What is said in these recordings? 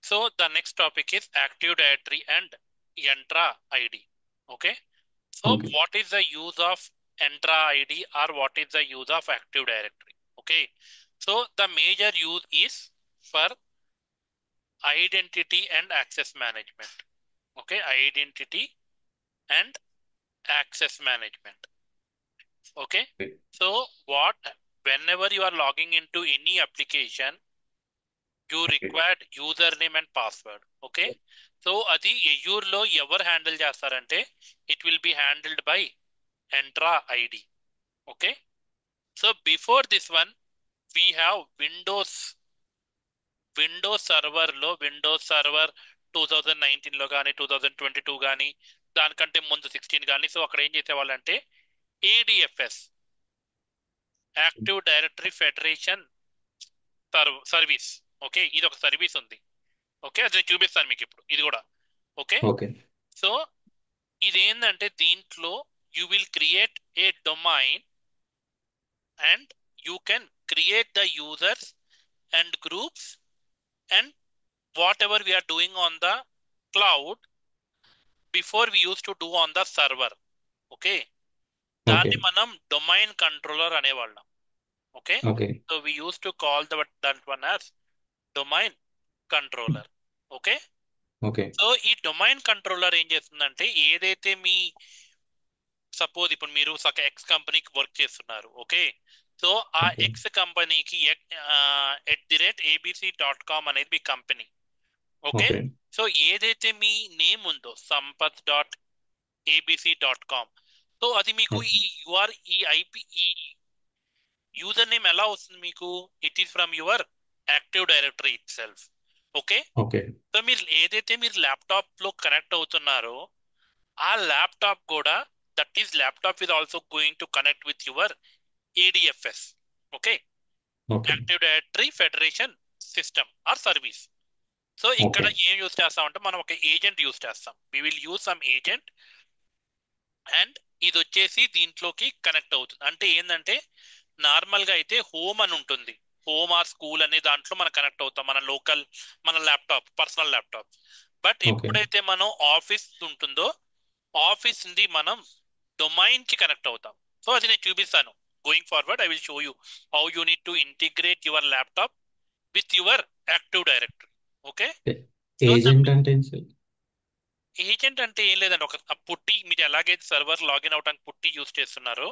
So the next topic is Active Directory and Entra ID. Okay. So Okay. what is the use of Entra ID or what is the use of Active Directory? Okay. So the major use is for identity and access management. Okay. Identity and access management. Okay. So whenever you are logging into any application, you required username and password. Okay. So అది Azure లో ఎవరు handle చేస్తారంటే it will be handled by Entra ID. Okay. So before this one we have Windows server 2019 లో కానీ 2022 కానీ దానికంటే ముందు 16 కానీ. సో అక్కడ ఏం చేసేవాళ్ళంటే ADFS, Active Directory Federation Service. Okay. ఇది ఒక సర్వీస్ ఉంది. ఓకే. అది నేను చూపిస్తాను మీకు ఇప్పుడు ఇది కూడా. ఓకే. Okay. సో ఇదేంటంటే దీంట్లో you will create a domain and you can create the users and groups and whatever we're doing on the cloud before we used to do on the server. Okay. దాన్ని Okay. మనం domain controller అనేవాళ్ళం. Okay. Okay. So we used to call that one as domain controller. Okay. Okay. So ఈ domain controller ఏం చేస్తుందంటే ఏదైతే మీ suppose ఇప్పుడు మీరు ఒక ఎక్స్ కంపెనీకి వర్క్ చేస్తున్నారు. ఓకే. సో ఆ Okay. ఎక్స్ కంపెనీకి @abc.com అనేది మీ కంపెనీ. ఓకే. Okay. సో ఏదైతే మీ నేమ్ ఉందో sampath.abc.com, సో అది మీకు Okay. ఈ యువర్ ఈ ఐపి ఈ యూజర్ నేమ్ ఎలా వస్తుంది మీకు? It is from your active Directory itself. Okay. Okay. So ఏదైతే మీరు ల్యాప్టాప్ లో కనెక్ట్ అవుతున్నారో ఆ ల్యాప్టాప్ కూడా that is laptop is also going to connect with your ADFS. Okay. Okay. Active Directory Federation system or service. So ఇక్కడ Okay. ఏం use చేస్తామంటే మనం ఒక ఏజెంట్ యూస్ చేస్తాం. We will use some agent and ఇది వచ్చేసి దీంట్లోకి కనెక్ట్ అవుతుంది. అంటే ఏంటంటే నార్మల్ గా అయితే హోమ్ అని ఉంటుంది. హోమ్ ఆర్ స్కూల్ అనే దాంట్లో మనం కనెక్ట్ అవుతాం మన లోకల్ మన laptop personal laptop. But Okay. ఎప్పుడైతే మనం ఆఫీస్ ఉంటుందో ఆఫీస్ నుండి మనం డొమైన్ కి కనెక్ట్ అవుతాం. సో అది నేను చూపిస్తాను. Going forward I will show you how you need to integrate your laptop with your active directory. Okay. So agent అంటే ఏంటి సార్? ఏజెంట్ అంటే ఏం లేదండి, ఒక పుట్టి మీరు ఎలాగైతే సర్వర్ లాగిన్ అవడానికి పుట్టి యూస్ చేస్తున్నారో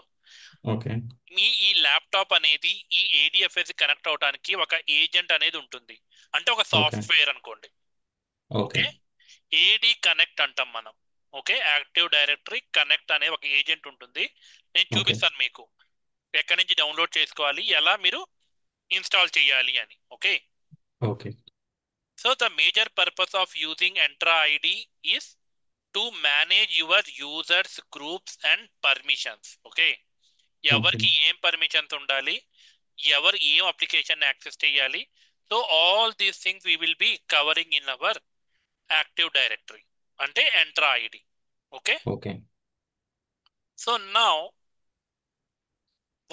ఓకే. మీ ఈ ల్యాప్టాప్ అనేది ఈ ఏడిఎఫ్ఎస్ కనెక్ట్ అవడానికి ఒక ఏజెంట్ అనేది ఉంటుంది. అంటే ఒక ఓకే. సాఫ్ట్వేర్ అనుకోండి. ఓకే. ఓకే. ఏడి కనెక్ట్ అంటాం మనం. ఓకే. యాక్టివ్ డైరెక్టరీ కనెక్ట్ అనే ఒక ఏజెంట్ ఉంటుంది. నేను ఓకే. చూపిస్తాను మీకు ఎక్కడి నుంచి డౌన్లోడ్ చేసుకోవాలి, ఎలా మీరు ఇన్స్టాల్ చేయాలి అని. Okay. Okay. So the major purpose of using Entra ID is to manage your users groups and permissions. Okay. Okay. ఎవరికి ఏం పర్మిషన్స్ ఉండాలి, ఎవరు ఏం అప్లికేషన్ యాక్సెస్ చేయాలి. So all these things we will be covering in our Active Directory అంటే Entra ID. Okay. Okay. So now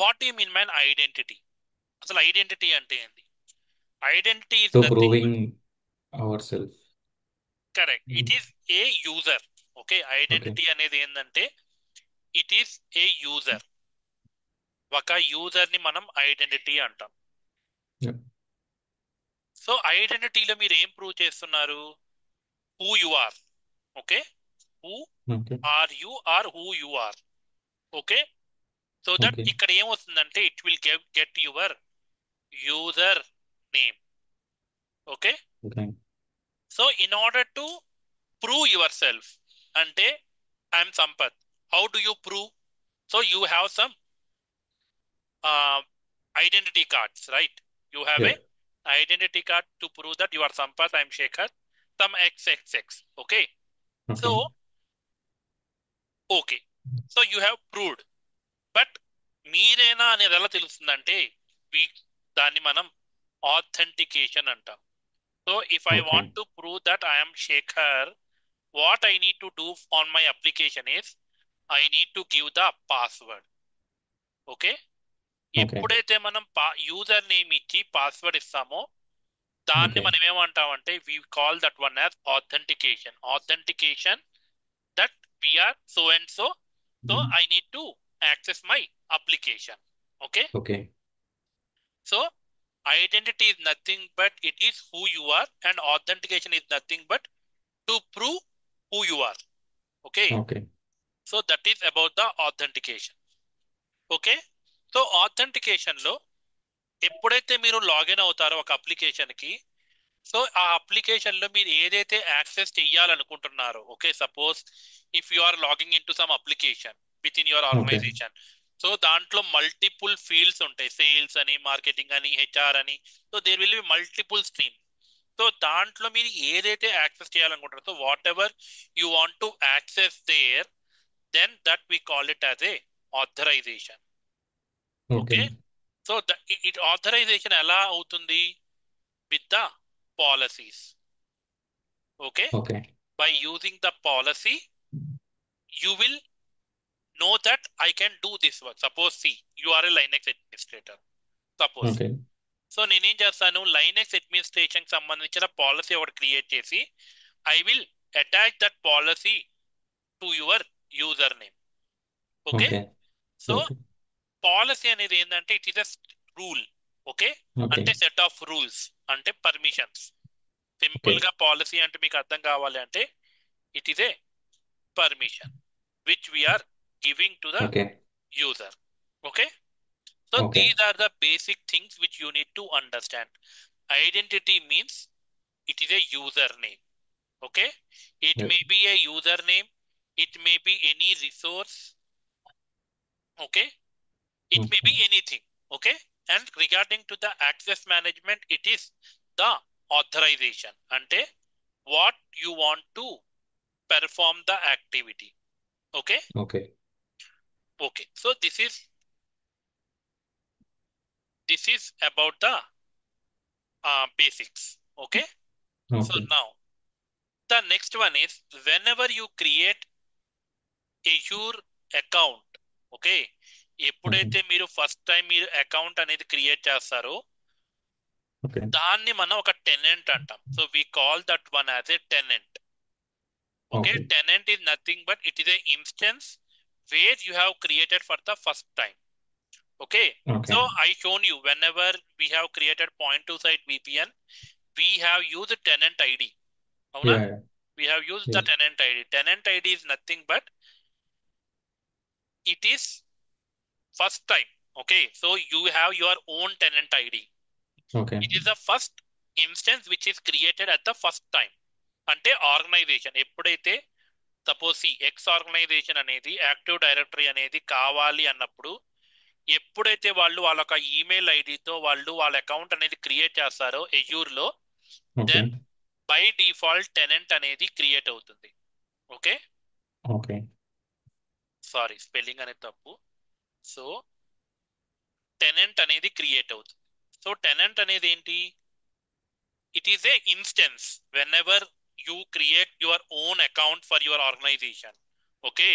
what you mean by identity? అసలు identity అంటే ఏంటి? Identity is so nothing. Proving ourself. Correct. It is A user. Okay. Okay. Identity అనేది ఏంటంటే it is A user. ఒక user ని మనం identity అంటాం. So ఐడెంటిటీలో మీరు ఏం ప్రూవ్ చేస్తున్నారు? Who you are. Okay. Who okay. Are you are who you are. Okay. So that okay. ఇక్కడ ఏం వస్తుందంటే it will get your user name. Okay. Okay. So in order to prove yourself అంటే I'm Sampath, how do you prove? So you have some identity cards, right? You have Yeah. a identity card to prove that you are Sampath, I'm Shekhar, some XXX. Okay. So, okay. okay. So you have proved. But మీరేనా అనేది ఎలా తెలుస్తుందంటే దాన్ని మనం authentication అంటాం. So if I okay. Want to prove that I'm Shekhar, what I need to do on my application is I need to give the password. Okay. Okay. ఎప్పుడైతే మనం user name ఇచ్చి password ఇస్తామో దాన్ని Okay. మనం ఏమంటామంటే we call that one as authentication that we are so and so, so Mm. I need to access my application. Okay, Okay. so identity is nothing but it is who you are, and authentication is nothing but to prove who you are. Okay, Okay. so that is about the authentication. Okay, so authentication లో ఎప్పుడైతే మీరు login అవుతారో ఒక application కి, so ఆ application లో మీరు ఏదైతే యాక్సెస్ చేయాలనుకుంటున్నారో, okay, suppose if you are logging in to some application within your Okay. Organisation, so దాంట్లో మల్టిపుల్ ఫీల్డ్స్ ఉంటాయి, సేల్స్ అని, మార్కెటింగ్ అని, హెచ్ఆర్ అని, so there will be multiple stream. So దాంట్లో మీరు ఏదైతే యాక్సెస్ చేయాలనుకుంటారో, so whatever you want to access there, then that we call it as a authorisation. Okay, Okay. So it authorisation ఎలా అవుతుంది? With the policies. Okay, Okay. by using the policy you will know that I can do this work. Suppose see you are a Linux administrator, suppose. Okay. So నేనేం చేస్తాను, Linux administration సంబంధించిన policy ఒకటి create చేసి I will attach that policy to your user name. Okay, Okay. So Okay. Policy అనేది ఏంటంటే it is a rule. Okay, అంటే Okay. Set of rules, అంటే permissions. Simple Okay. గా పాలసీ అంటే మీకు అర్థం కావాలి అంటే it is A permission which we are giving to the Okay. user. Okay, so Okay. these are the basic things which you need to understand. Identity means it is a username. Okay, it Yes. may be a username, it may be any resource. Okay, it may be Okay. anything. Okay, and regarding to the access management, it is the authorization ante what you want to perform the activity. Okay, Okay. okay, so this is about the basics. Okay, so Okay. now the next one is whenever you create Azure account. Okay, Okay. ఎప్పుడైతే మీరు first time మీరు account అనేది create చేస్తారో Okay. దాన్ని మనం ఒక tenant అంటాం. So we call that one as a tenant. Okay, Okay. Tenant is nothing but it is a instance where you have created for the first time. Okay, so Okay. I shown you whenever we have created point to site VPN, we have used tenant ID. అవునా, Yeah. Yeah. we have used the Yes. tenant ID. Tenant ID is nothing but it is first time. Okay, so you have your own tenant ID. Okay. It is the first instance which is created at the first time. అంటే organisation ఎప్పుడైతే suppose X organisation అనేది active directory అనేది కావాలి అన్నప్పుడు, ఎప్పుడైతే వాళ్ళు వాళ్ళ ఒక ఈమెయిల్ ఐడితో వాళ్ళు వాళ్ళ అకౌంట్ అనేది క్రియేట్ చేస్తారో Azure లో, then Okay. By default tenant అనేది క్రియేట్ అవుతుంది. Okay, Okay. సారీ స్పెల్లింగ్ అనేది తప్పు. సో టెనెంట్ అనేది క్రియేట్ అవుతుంది. సో టెనెంట్ అనేది ఏంటి? It is a instance when you create your own account for your organisation. Okay,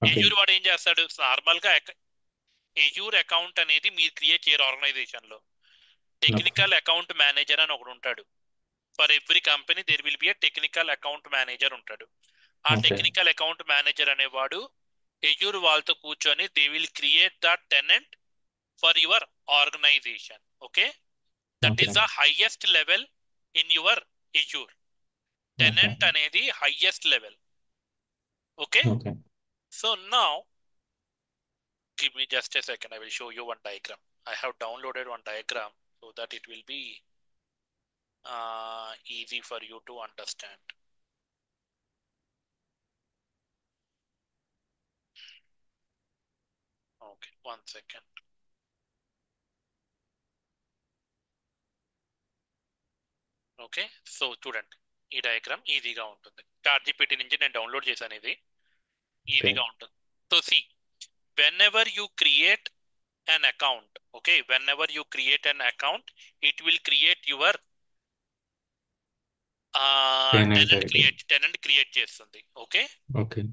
Okay. Azure వాడు ఏం చేస్తాడు, నార్మల్ గా Azure అకౌంట్ అనేది మీరు క్రియేట్ చేయరు ఆర్గనైజేషన్ లో. No. టెక్నికల్ అకౌంట్ మేనేజర్ అని ఒకడు ఉంటాడు. For every company there will be a technical account manager ఉంటాడు. ఆ Okay. టెక్నికల్ అకౌంట్ మేనేజర్ అనేవాడు Azure వాళ్ళతో కూర్చొని they will create the tenant for your organisation. Okay, that is Okay. The highest level in your Azure. Okay. Tenant అనేది highest level. Okay, Okay. So now give me just a second, I will show you one diagram. I have downloaded one diagram so that it will be easy for you to understand. Okay, one second. Okay, so చూడండి ఈ diagram ఈజీగా ఉంటుంది. Chat GPT నుంచి నేను download చేశాను, ఇది ఈజీగా ఉంటుంది. So see whenever you create an account, okay, whenever you create an account, it will create your Tenant ID. tenant create చేస్తుంది. Okay, Okay.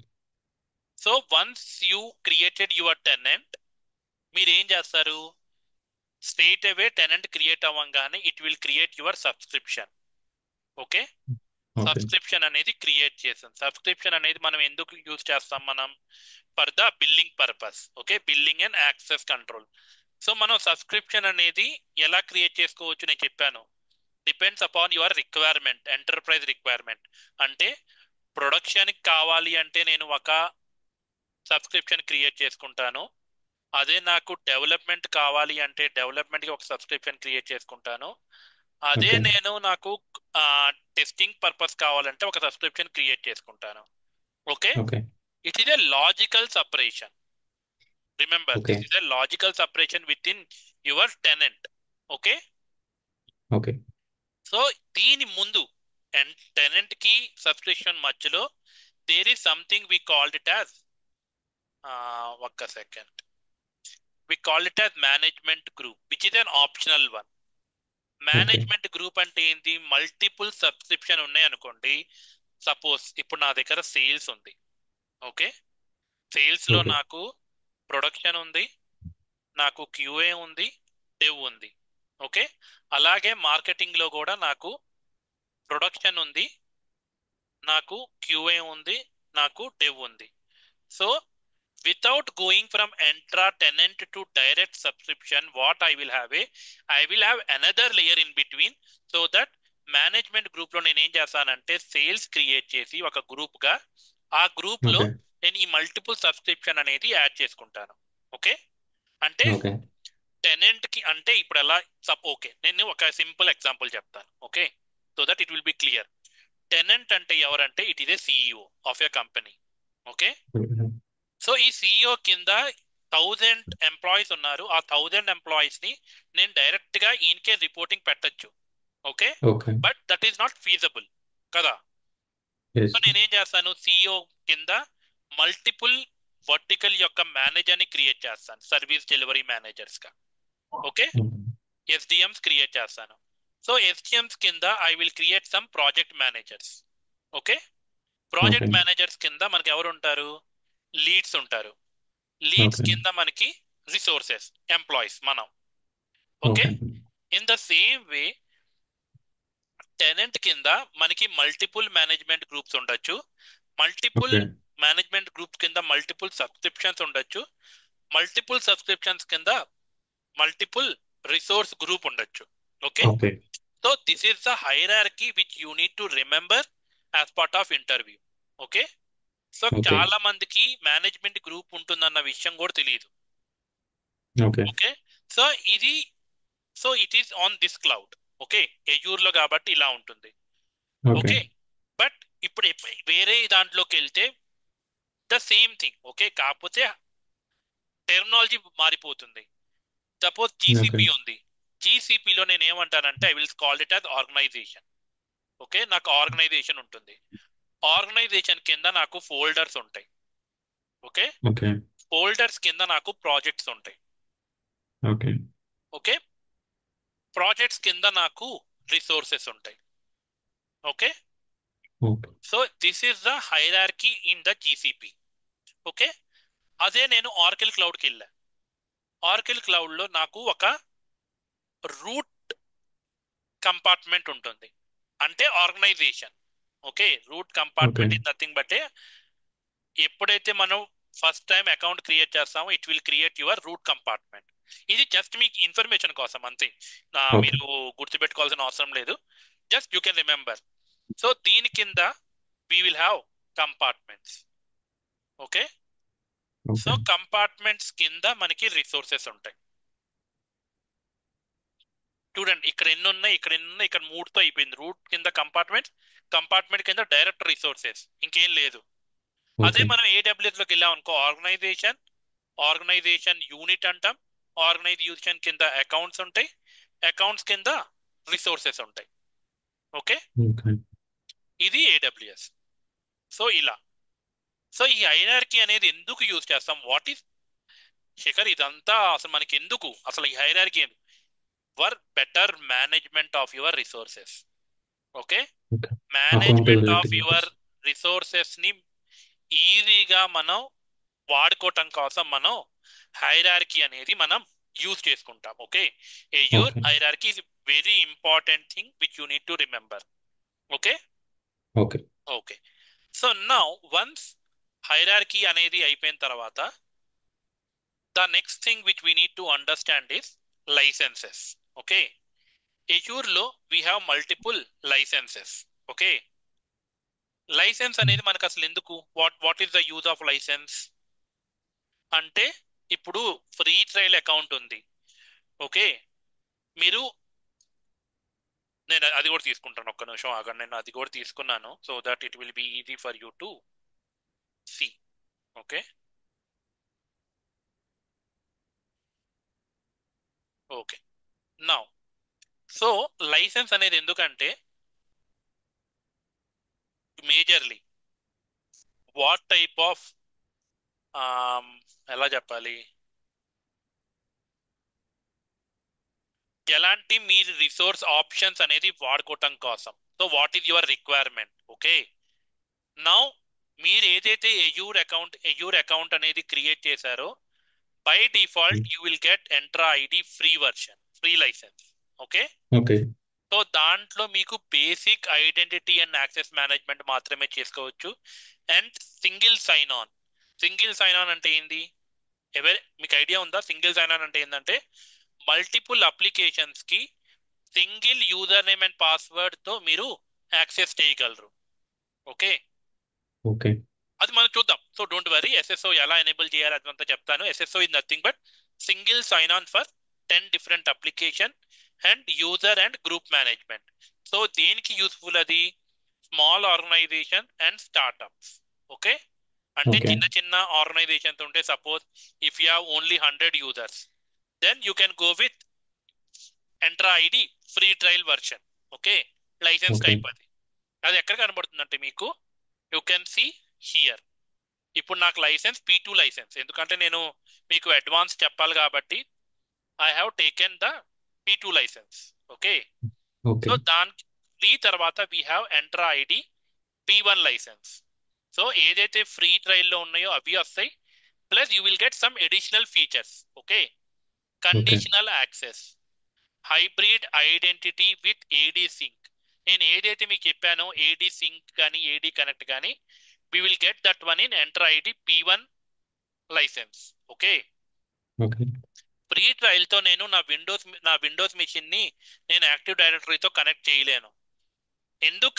So once you created your tenant, మీరు ఏం చేస్తారు, స్ట్రైట్ అవే tenant create అవ్వగానే it will create your subscription. Okay, okay. Subscription అనేది create చేసాం. Subscription అనేది మనం ఎందుకు యూజ్ చేస్తాం? మనం for the billing purpose. Okay, billing and access control. So మనం సబ్స్క్రిప్షన్ అనేది ఎలా క్రియేట్ చేసుకోవచ్చు నేను చెప్పాను. Depends upon your requirement, enterprise requirement. అంటే ప్రొడక్షన్కి కావాలి అంటే నేను ఒక సబ్స్క్రిప్షన్ క్రియేట్ చేసుకుంటాను. అదే నాకు డెవలప్మెంట్ కావాలి అంటే డెవలప్మెంట్కి ఒక సబ్స్క్రిప్షన్ క్రియేట్ చేసుకుంటాను. అదే ఓకే. నేను నాకు టెస్టింగ్ పర్పస్ కావాలంటే ఒక సబ్స్క్రిప్షన్ క్రియేట్ చేసుకుంటాను. Okay, okay. It is a logical separation. Remember, okay. This is a logical separation within your tenant. Okay, okay. So దీని ముందు టెనెంట్ కి సబ్స్క్రిప్షన్ మధ్యలో there is something we called it as, ఒక్క second, we call it as management group which is an optional one. Okay. Management group అంటే ఏంటి? Multiple subscription ఉన్నాయి అనుకోండి. Suppose ఇప్పుడు నా దగ్గర సేల్స్ ఉంది. ఓకే, సేల్స్ లో ఓకే. నాకు ప్రొడక్షన్ ఉంది, నాకు క్యూఏ ఉంది, డెవ్ ఉంది. ఓకే, అలాగే మార్కెటింగ్ లో కూడా నాకు ప్రొడక్షన్ ఉంది, నాకు క్యూఏ ఉంది, నాకు డెవ్ ఉంది. So without going from intra tenant to direct subscription, what I will have another layer in between, so that management group లో నేను ఏం చేస్తానంటే సేల్స్ క్రియేట్ చేసి ఒక గ్రూప్ గా, ఆ గ్రూప్ లో ఓకే. నేను ఈ మల్టిపుల్ సబ్స్క్రిప్షన్ అనేది యాడ్ చేసుకుంటాను. ఓకే, అంటే ఓకే. టెనెంట్ కి అంటే ఇప్పుడు ఎలా ఓకే, నేను ఒక సింపుల్ ఎగ్జాంపుల్ చెప్తాను. Okay, so that it will be clear. Tenant అంటే ఎవరంటే it is A CEO of a company. Okay, so ఈ సిఇఓ కింద 1000 ఎంప్లాయీస్ ఉన్నారు. ఆ 1000 ఎంప్లాయీస్ ని నేను డైరెక్ట్ గా ఈయనకే రిపోర్టింగ్ పెట్టచ్చు. Okay, okay. But that is not feasible కదా. ఎస్. సో నేనేం చేస్తాను? సిఇఓ కింద మల్టిపుల్ వర్టికల్ యొక్క మేనేజర్ ని క్రియేట్ చేస్తాను, సర్వీస్ డెలివరీ మేనేజర్స్ గా. ఓకే, ఎస్డిఎంస్ క్రియేట్ చేస్తాను. సో ఎస్డిఎంస్ కింద I will create some project managers. Okay, project okay. Managers కింద మనకి ఎవరు ఉంటారు? లీడ్స్ ఉంటారు. Leads okay. కింద మనకి రిసోర్సెస్, ఎంప్లాయీస్ మనం. Okay, okay. In the same way tenant కింద మనకి మల్టిపుల్ మేనేజ్మెంట్ గ్రూప్స్ ఉండొచ్చు. Multiple okay. మేనేజ్మెంట్ గ్రూప్స్ కింద మల్టిపుల్ సబ్స్క్రిప్షన్స్ ఉండొచ్చు. మల్టిపుల్ సబ్స్క్రిప్షన్స్ కింద మల్టిపుల్ రిసోర్స్ గ్రూప్ ఉండొచ్చు. Okay, okay. So this is the hierarchy which you need to remember as part of interview. Okay, so okay. చాలా మందికి management group ఉంటుందన్న విషయం కూడా తెలియదు. ఓకే. ఓకే, సో ఇది, so it is on this cloud. Okay, Azure లో కాబట్టి ఇలా ఉంటుంది. ఓకే. ఓకే, బట్ ఇప్పుడు వేరే దాంట్లోకి వెళ్తే ద సేమ్ థింగ్. ఓకే, కాకపోతే టెర్మినాలజీ మారిపోతుంది. Suppose okay. జీసీపీ ఉంది. జీసీపీలో నేను ఏమంటానంటే I will call it as organisation. Okay, నాకు ఆర్గనైజేషన్ ఉంటుంది. ఆర్గనైజేషన్ కింద నాకు ఫోల్డర్స్ ఉంటాయి. Okay, okay. ఫోల్డర్స్ కింద నాకు ప్రాజెక్ట్స్ ఉంటాయి. ఓకే. ఓకే, ప్రాజెక్ట్స్ కింద నాకు రిసోర్సెస్ ఉంటాయి. Okay, okay. So this is the hierarchy in the GCP. Okay, అదే నేను ఆర్కిల్ క్లౌడ్కి వెళ్ళా. ఆర్కిల్ క్లౌడ్ లో నాకు ఒక రూట్ కంపార్ట్మెంట్ ఉంటుంది, అంటే organisation. Okay, root okay. Compartment is nothing but ఎప్పుడైతే మనం ఫస్ట్ టైం అకౌంట్ క్రియేట్ చేస్తామో it will create your root compartment. ఇది జస్ట్ మీకు ఇన్ఫర్మేషన్ కోసం అంతే, ఓకే. మీరు గుర్తుపెట్టుకోవాల్సిన అవసరం లేదు. Just you can remember. So దీని కింద we will have compartments. Okay, so okay. Compartments కింద మనకి రిసోర్సెస్ ఉంటాయి. చూడండి ఇక్కడ ఎన్ని ఉన్నాయి, ఇక్కడ ఎన్ని ఉన్నాయి, ఇక్కడ 3తో అయిపోయింది. రూట్ కింద కంపార్ట్మెంట్, కంపార్ట్మెంట్ కింద డైరెక్ట్ రిసోర్సెస్, ఇంకేం లేదు. అదే ఓకే. మనం ఏడబ్ల్యూఎస్ లోకి వెళ్ళాం అనుకో, ఆర్గనైజేషన్, ఆర్గనైజేషన్ యూనిట్ అంటాం. ఆర్గనైజేషన్ కింద అకౌంట్స్ ఉంటాయి, అకౌంట్స్ కింద రిసోర్సెస్ ఉంటాయి. Okay, okay. ఇది ఏడబ్ల్యూఎస్. సో ఇలా, సో ఈ హైరార్కీ అనేది ఎందుకు యూజ్ చేస్తాం? వాట్ ఈస్ శేఖర్ ఇదంతా అసలు మనకి ఎందుకు? అసలు ఈ hierarchy for better management of your resources. Okay, okay. Management of accountability your కోసం. రిసోర్సెస్ ని ఈజీగా మనం వాడుకోవటం కోసం మనం హైరార్కీ అనేది మనం యూజ్ చేసుకుంటాం. Okay, Azure Okay. Hierarchy is very important thing which you need to remember. Okay Okay. Okay. So now once hierarchy అనేది అయిపోయిన తర్వాత the next thing which we need to understand is licenses. Okay, Azure లో we have multiple licenses. Okay, licence అనేది మనకు అసలు ఎందుకు, what is the use of licence అంటే, ఇప్పుడు ఫ్రీ ట్రయల్ అకౌంట్ ఉంది. ఓకే, మీరు, నేను అది కూడా తీసుకుంటాను, ఒక్క నిమిషం ఆగండి, నేను అది కూడా తీసుకున్నాను so that it will be easy for you to see. Okay okay. Now so licence అనేది ఎందుకంటే మేజర్లీ వాట్ టైప్ ఆఫ్ ఎలా చెప్పాలి, ఎలాంటి మీరు రిసోర్స్ ఆప్షన్స్ అనేది వాడుకోవటం కోసం. So what is your requirement. Okay, now మీరు ఏదైతే ఎజ్యూర్ అకౌంట్ అనేది క్రియేట్ చేశారో by default you will get Entra ID free version, free licence. Okay, Okay. So దాంట్లో మీకు basic identity and access management మాత్రమే చేసుకోవచ్చు. అండ్ సింగిల్ సైన్ ఆన్ అంటే ఏంది, మీకు ఐడియా ఉందా? సింగిల్ సైన్ ఆన్ అంటే ఏంటంటే మల్టిపుల్ అప్లికేషన్స్ కి single user name and password తో మీరు యాక్సెస్ చేయగలరు. Okay, Okay. అది మనం చూద్దాం. సో డోంట్ వరీ, ఎస్ఎస్ఓ ఎలా ఎనేబుల్ చేయాలి అదంతా చెప్తాను. SSO is nothing but single sign on for 10 different application and user and group management. So దేనికి యూస్ఫుల్ అది, small organisation and startups. Okay, అంటే Okay. చిన్న చిన్న ఆర్గనైజేషన్స్ ఉంటే, suppose if you have only 100 users then you can go with Entra ID free trial version. Okay, licence Okay. Type అది. అది ఎక్కడ కనబడుతుందంటే మీకు, యూ కెన్ సి హియర్. ఇప్పుడు నాకు లైసెన్స్ P2 లైసెన్స్, ఎందుకంటే నేను మీకు అడ్వాన్స్ చెప్పాలి కాబట్టి I have taken the P2 licence. Okay, so Okay. దాని తర్వాత we have Entra ID P1 licence. So ఏదైతే ఫ్రీ ట్రయల్లో ఉన్నాయో అవి వస్తాయి, plus you will get some additional features. Okay, conditional access, hybrid identity with AD sync. నేను ఏదైతే మీకు చెప్పానో ఏడీ సింక్ కానీ ఏడీ కనెక్ట్ కానీ we will get that one in enter ID P1 licence. Okay, Okay. Free trial తో నేను నా Windows machine ని నేను యాక్టివ్ డైరెక్టరీతో కనెక్ట్ చేయలేను. ఎందుకు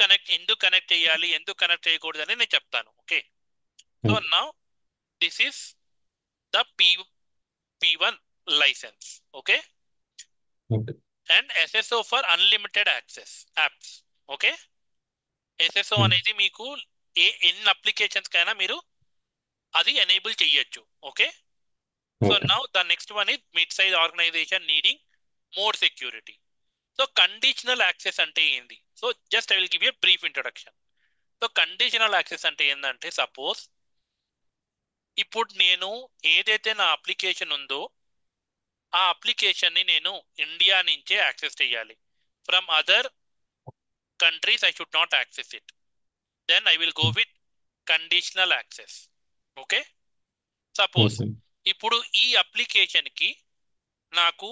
కనెక్ట్ చేయాలి, ఎందుకు కనెక్ట్ చేయకూడదు అని నేను చెప్తాను. Okay, so now this is the P1 licence. Okay, Okay. And SSO for unlimited access apps. Okay, SSO అనేది మీకు ఎన్ని అప్లికేషన్స్ కైనా మీరు అది ఎనేబుల్ చేయొచ్చు. Okay, so Okay. Now the next one is mid size organisation needing more security. So conditional access అంటే ఏంది, so just I will give a brief introduction. So conditional access అంటే ఏంటంటే, సపోజ్ ఇప్పుడు నేను ఏదైతే నా అప్లికేషన్ ఉందో ఆ అప్లికేషన్ ని నేను ఇండియా నుంచే యాక్సెస్ చేయాలి. From other countries I should not access it. Then I will go with conditional access. Okay, suppose Okay. ఇప్పుడు ఈ అప్లికేషన్ కి నాకు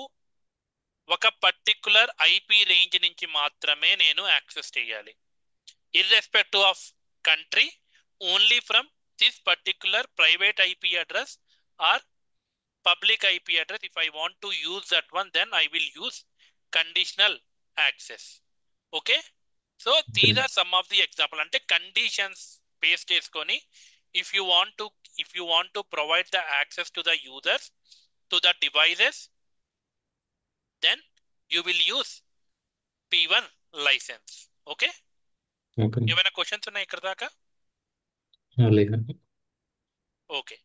ఒక పర్టికులర్ ఐపీ రేంజ్ నుంచి మాత్రమే నేను యాక్సెస్ చేయాలి, irrespective of country, only from this particular private IP address or public IP address. If I want to use that one then I will use conditional access. Okay, so these are some of the example. అంటే conditions base చేసుకొని if you want to provide the access to the users, to the devices, then you will use P1 license. Okay, Okay. ఏమైనా questions ఉన్నాయి ఇక్కడ దాకా? లేదు. Okay,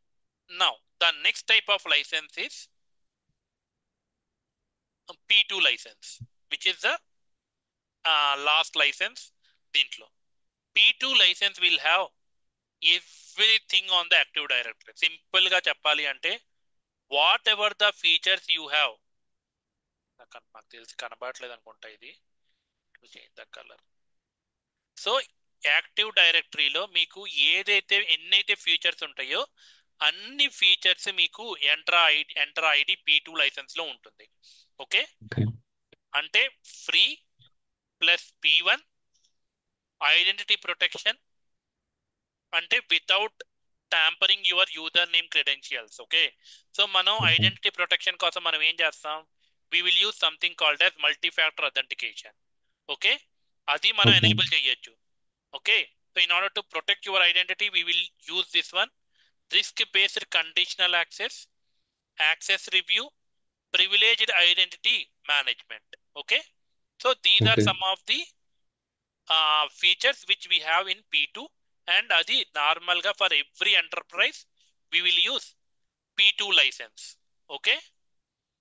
now the next type of license is P2 license, which is the last license. దీంట్లో P2 license will have everything on the active directory. Simple గా చెప్పాలి అంటే what ever the features you have, నాకు తెలిసి కనబడట్లేదు అనుకుంటా, ఇది change the colour. So active డైరెక్టరీలో మీకు ఎన్నైతే ఫీచర్స్ ఉంటాయో అన్ని ఫీచర్స్ మీకు ఎంట్రా ఐడి P2 లైసెన్స్ లో ఉంటుంది. Okay, okay. అంటే free plus P1 identity protection, అంటే without tampering your user name credentials. Okay, so మనం ఓకే. ఐడెంటిటీ ప్రొటెక్షన్ కోసం మనం ఏం చేస్తాం, we will use something called as multi factor authentication. Okay, అది మనం ఓకే. ఎనేబుల్ చేయొచ్చు. Okay, so in order to protect your identity we will use this one, risk based conditional access, access review, privileged identity management. Okay, so these are okay. Some of the features which we have in P2, and adi normal ga for every enterprise we will use P2 license. Okay,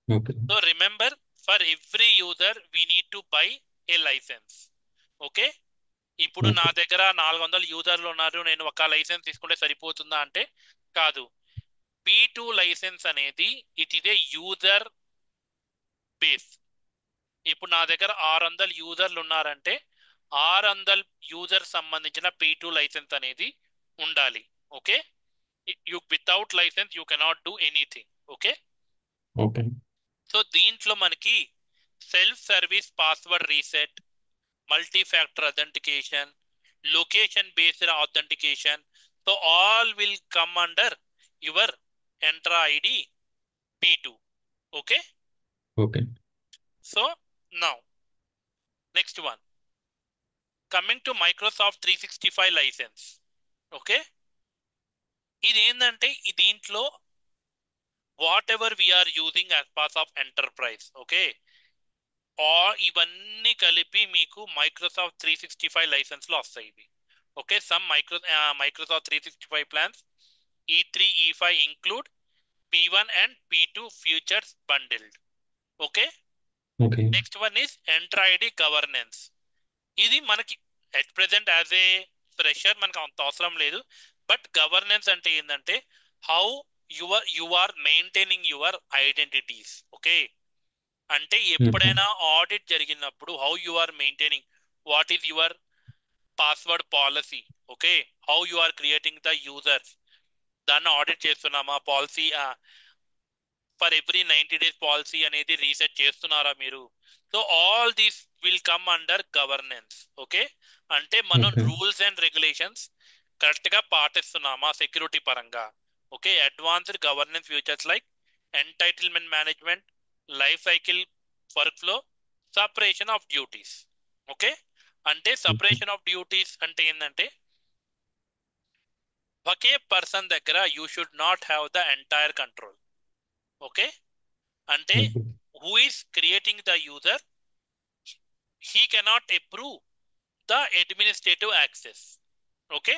okay. so remember, for every user we need to buy a license. Okay, ఇప్పుడు నా okay. దగ్గర 400 యూజర్లు ఉన్నారు, నేను ఒక licence తీసుకుంటే సరిపోతుందా అంటే కాదు. P2 లైసెన్స్ అనేది it is a user base. ఇప్పుడు నా దగ్గర 600 యూజర్లు ఉన్నారంటే 600 యూజర్ సంబంధించిన P2 లైసెన్స్ అనేది ఉండాలి. Okay, you without licence you cannot do anything. Okay, okay. So దీంట్లో మనకి self service password reset, multi factor authentication, location based authentication, so all will come under your Entra ID P2. Okay, okay. So now next one, coming to Microsoft 365 licence. Okay, ఇది ఏంటంటే దీంట్లో whatever we're using as part of enterprise. Okay, ఇవన్నీ కలిపి మీకు Microsoft 365 licence లో వస్తాయి ఇవి. Okay, some Microsoft 365 plans E3 E5 include P1 and P2 features bundled. Okay, okay. Next one is Entra ID governance. ఇది మనకి at present as a fresher మనకు అంత అవసరం లేదు, బట్ గవర్నెన్స్ అంటే ఏంటంటే how you are maintaining your identities. Okay, అంటే ఎప్పుడైనా ఆడిట్ జరిగినప్పుడు how you are maintaining, what is your password policy. Okay, how you are creating the users, దాన్ని ఆడిట్ చేస్తున్నామా, policy for every 90 days policy అనేది reset చేస్తున్నారా మీరు. So all these will come under governance. Okay, అంటే మనం okay. Rules and regulations correct గా పాటిస్తున్నామా security పరంగా. Okay, advanced governance features like entitlement management, life cycle workflow, separation of duties. Okay, అంటే separation of duties అంటే ఏంటంటే ఒకే person దగ్గర you should not have the entire control. Okay, అంటే okay. Who is creating the user, he cannot approve the administrative access. Okay,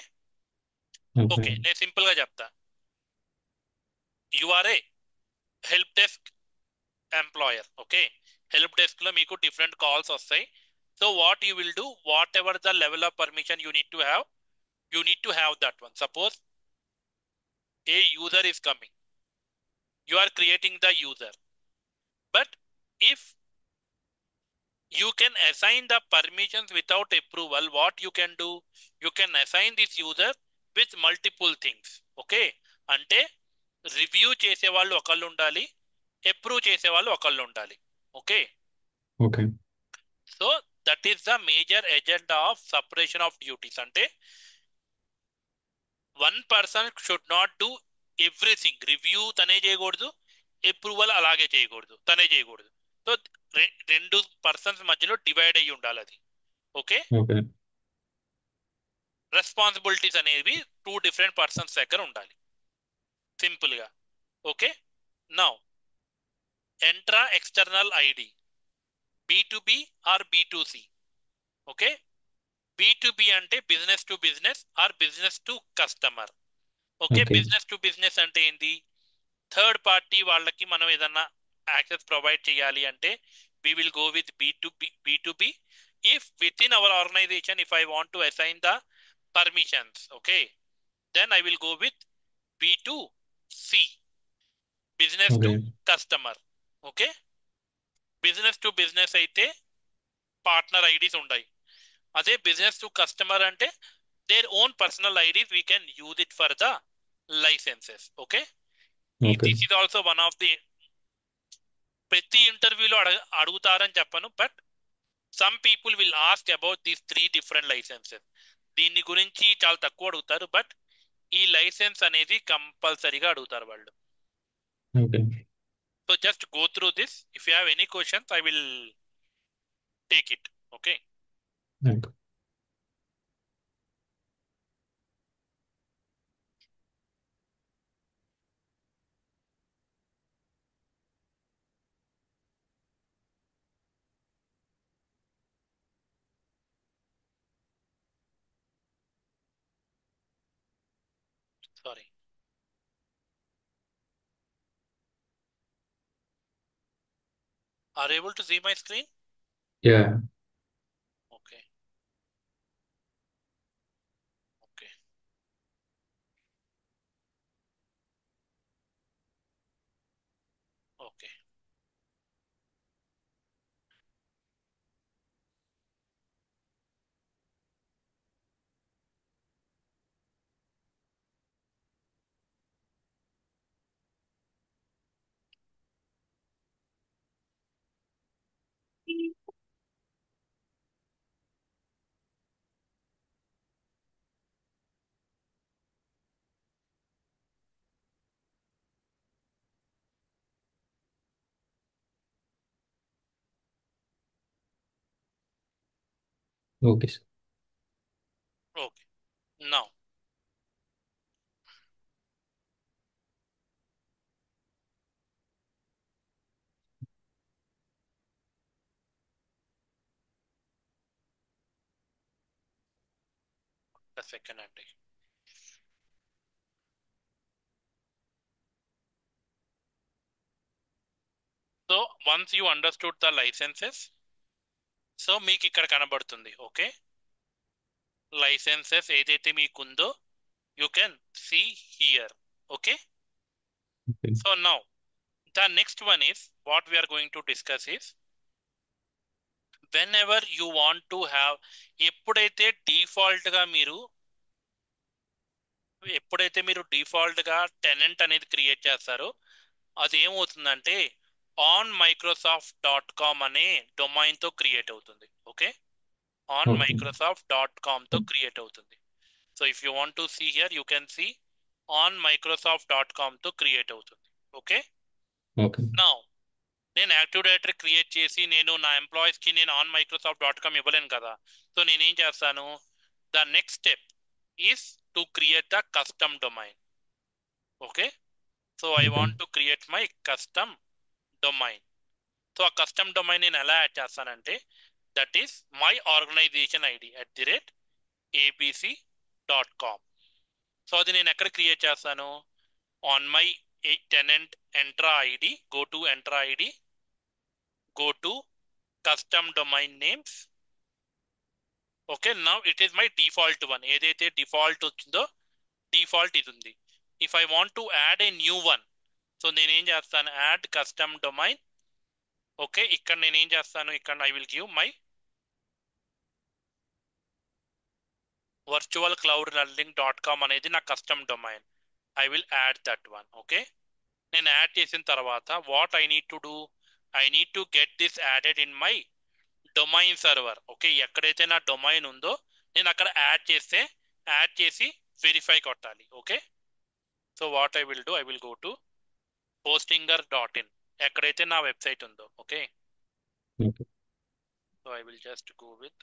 okay. Okay నేను simple గా చెప్తా. You are a help desk employer. Okay, help desk లో మీకు different calls వస్తాయి. So what you will do, whatever the level of permission you need to have that one. Suppose a user is coming, you are creating the user, but if you can assign the permissions without approval, what you can do, you can assign this user with multiple things. Okay, అంటే review చేసే వాళ్ళు ఒకళ్ళు ఉండాలి, approve చేసే వాళ్ళు ఒకళ్ళు ఉండాలి. Okay, okay. So that is the major agenda of separation of duties. అంటే one person should not do everything. Review తనే చేయకూడదు, అప్రూవల్ అలాగే చేయకూడదు, తనే చేయకూడదు. సో రెండు పర్సన్స్ మధ్యలో డివైడ్ అయ్యి ఉండాలి అది. Okay, okay. రెస్పాన్సిబిలిటీస్ అనేవి 2 డిఫరెంట్ పర్సన్స్ దగ్గర ఉండాలి సింపుల్ గా. Okay, now Entra external ID B2B or B2C. Okay, B2B అంటే business to business or business to customer. Okay, okay. Business to business అంటే ఏంటి, థర్డ్ పార్టీ వాళ్ళకి మనం ఏదన్నా యాక్సెస్ ప్రొవైడ్ చేయాలి అంటే we will go with B2B. If within our organization, if I want to assign the permissions, okay, then I will go with B2C, business to okay. customer. Okay, business to business అయితే partner IDs ఉంటాయి. అదే business to customer అంటే their own personal IDs we can use it for the licenses. Okay. Okay. This is also one of the ప్రతి ఇంటర్వ్యూలో అడుగుతారని చెప్పను, but some people will ask about these 3 different licences. దీని గురించి చాలా తక్కువ అడుగుతారు, but ఈ లైసెన్స్ అనేది కంపల్సరీగా అడుగుతారు వాళ్ళు. Okay. So just go through this. If you have any questions I will take it. Okay. Okay. Sorry. Are able to see my screen? Yeah. Okay. Okay. Okay. Okay, sir. Okay. Now second అండి. So once you understood the licences, so మీకు ఇక్కడ కనబడుతుంది. Okay. Licences ఏదైతే మీకుందో you can see here. Okay. Okay. So now the next one is what we're going to discuss is when ever you want to have, ఎప్పుడైతే default గా మీరు default గా tenant అనేది క్రియేట్ చేస్తారో అది ఏమవుతుందంటే ఆన్ మైక్రోసాఫ్ట్ డాట్ కామ్ అనే domain తో క్రియేట్ అవుతుంది. Okay. On Okay. Microsoft dot com తో క్రియేట్ అవుతుంది. So if you want to see here you can see on Microsoft dot com తో క్రియేట్ అవుతుంది. ఓకే. Okay. నౌ నేను active directory create చేసి నేను నా ఎంప్లాయీస్ కి నేను ఆన్ మైక్రోసాఫ్ట్ డాట్ కామ్ ఇవ్వలేను కదా. సో నేనేం చేస్తాను, the next step is to create the custom domain. Okay. So I Okay. Want to create my custom domain. So ఆ కస్టమ్ డొమైన్ నేను ఎలా యాడ్ చేస్తానంటే that is my organisation ID @abc.com. So అది నేను ఎక్కడ create చేస్తాను, on my tenant Entra ID, go to Entra ID, go to custom domain names. Okay, now it is my default one. ఏదైతే default వచ్చిందో default ఇది ఉంది. If I want to add a new one, so నేనేం చేస్తాను, add custom domain. Okay. ఇక్కడ నేనేం చేస్తాను, ఇక్కడ I will give my virtualcloudlearning.com అనేది నా custom domain. I will add that one. Okay. నేను యాడ్ చేసిన తర్వాత what I need to do, I need to get this added in my domain server. Okay. ఎక్కడైతే నా డొమైన్ ఉందో నేను అక్కడ యాడ్ చేసి వెరిఫై కొట్టాలి. Okay. So what I will do, I will go to hostinger.in, ఎక్కడైతే నా వెబ్సైట్ ఉందో. Okay. Okay. So I will just go with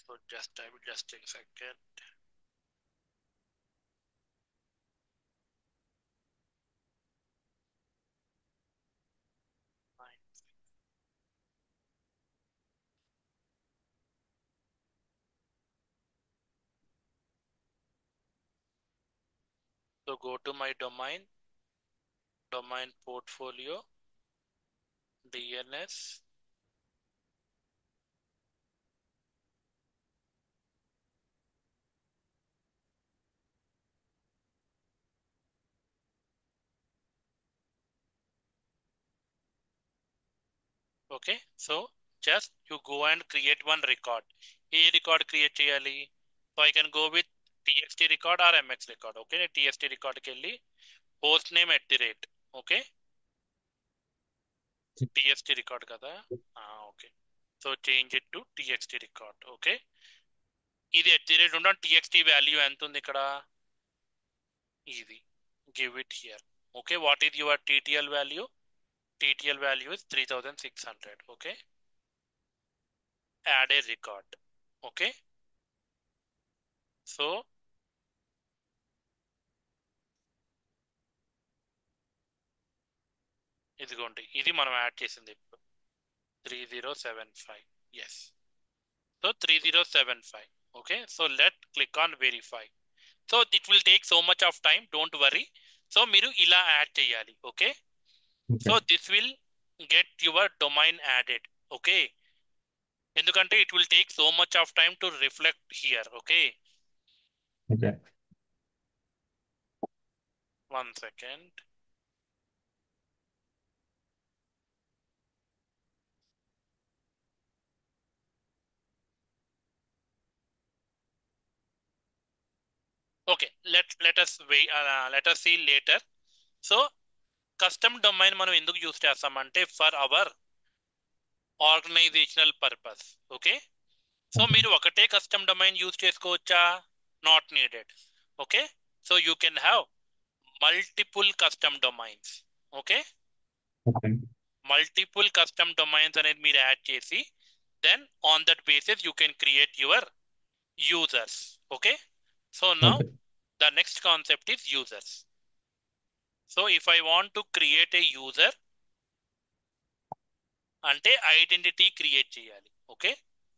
so just I will just take second. So go to my domain portfolio, DNS. Okay, so just you go and create one record. ఏ record create చేయాలి? So I can go with TXT record or MX record. Okay, నేను TXT రికార్డ్కి వెళ్ళి post name at the rate. Okay, TXT record కదా. Okay, so change it to TXT record. Okay, ఇది at the rate ఉండ TXT value ఎంత ఉంది ఇక్కడ? ఇది give it here. Okay, what is your TTL value? TTL value is 3600. Okay, add a record. Okay, so ఇదిగోండి, ఇది మనం add చేసింది ఇప్పుడు 3075. Yes, so 3075. Okay, so let click on verify. So it will take so much of time, don't worry. So మీరు ఇలా add చేయాలి. Okay, so Okay. This will get your domain added. Okay, ఎందుకంటే it will take so much of time to reflect here. Okay, Okay. 1 second. Okay, let us wait. Let us see later. So custom domain మనం ఎందుకు use చేస్తామంటే for our organizational purpose. Okay, so Okay. మీరు ఒకటే custom domain use చేసుకోవచ్చా? Not needed. Okay, so you can have multiple custom domains. Okay, Okay. Multiple custom domains అనేది మీరు add చేసి then on that basis you can create your users. Okay, so now Okay. The next concept is users. So if I want to create a user అంటే identity create చేయాలి. Okay,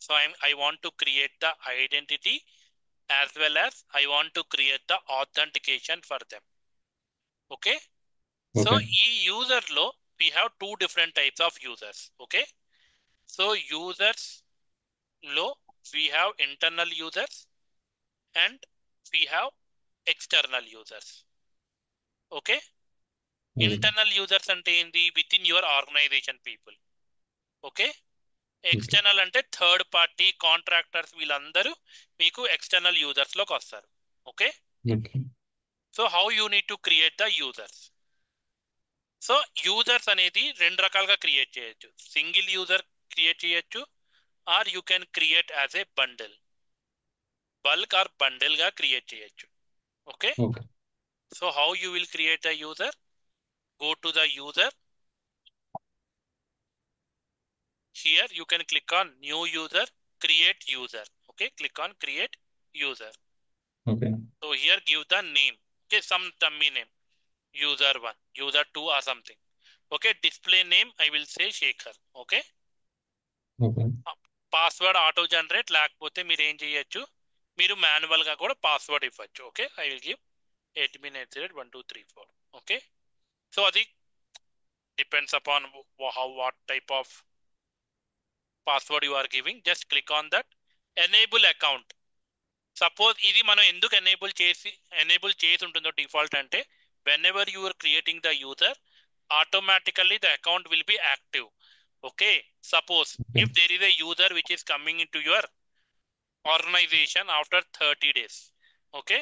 so I want to create the identity as well as I want to create the authentication for them. Okay, so Okay. ఈ user లో we have two different types of users. Okay, so users లో we have internal users and we have external users. Okay, Okay. Internal users అంటే ఏంది? Within your organization people. Okay, Okay. External అంటే third party contractors, వీళ్ళందరూ మీకు external users లోకి వస్తారు. Okay, Okay. So how you need to create the users? So users అనేది రెండు రకాలుగా క్రియేట్ చేయొచ్చు. సింగిల్ యూజర్ క్రియేట్ చేయొచ్చు or you can create as a bundle. Bulk or bundle గా క్రియేట్ చేయొచ్చు. Okay, Okay. So how you will create the user? Go to the user. Here you can click on new user, create user. Okay, click on create user. Okay. So here give the name. Okay, some dummy name. User 1, user 2 or something. Okay, display name I will say Shekhar. Okay, Okay. Password auto generate, లేకపోతే మీరు ఏం చేయొచ్చు, మీరు manual గా కూడా password ఇవ్వచ్చు. Okay, I will give 8min@1234. Okay, so అది depends upon how what type of password you are giving. Just click on that enable account. Suppose ఇది మనం ఎందుకు ఎనేబుల్ చేసి ఉంటుందో డిఫాల్ట్ అంటే whenever you are creating the user automatically the account will be active. Okay, suppose Okay. if there is a user which is coming into your organization after 30 days. Okay,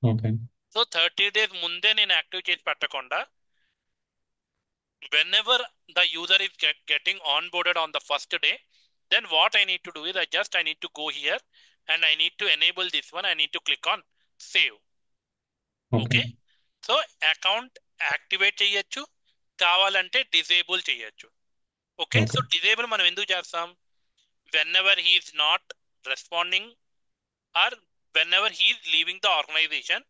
Okay. so 30 days ముందే నేను active చేసి పెట్టకుండా whenever the user is getting onboarded on the first day, then what I need to do is I need to go here and I need to enable this one. I need to click on save. Okay. Okay, so account activate చేయొచ్చు, కావాలంటే disable చేయొచ్చు. Okay, so Okay. Disable మనం ఎందుకు చేస్తాం? whenever he is not responding or whenever he is leaving the organization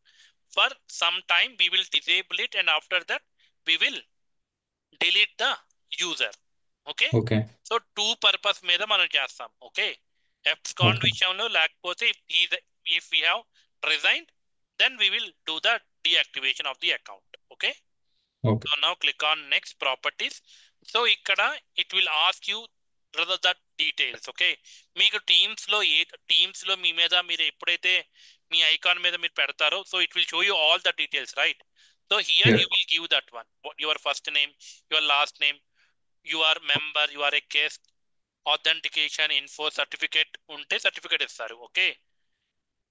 for some time, we will disable it and after that we will delete the user. Okay, Okay. So two purpose మీద మనం చేస్తాం. Okay, ఎఫ్స్కాన్ Okay. విషయంలో, లేకపోతే if we have resigned then we will do the deactivation of the account. Okay, Okay. so now click on next properties. So ఇక్కడ it will ask you rather the details. Okay, మీకు teams లో మీ మీద మీరు ఎప్పుడైతే మీ icon మీద మీరు పెడతారో, so it will show you all the details, right? So here Yes. You will give that one, your first name, your last name, you are member, you are a guest, authentication, info, certificate ఉంటే certificate ఇస్తారు. Okay,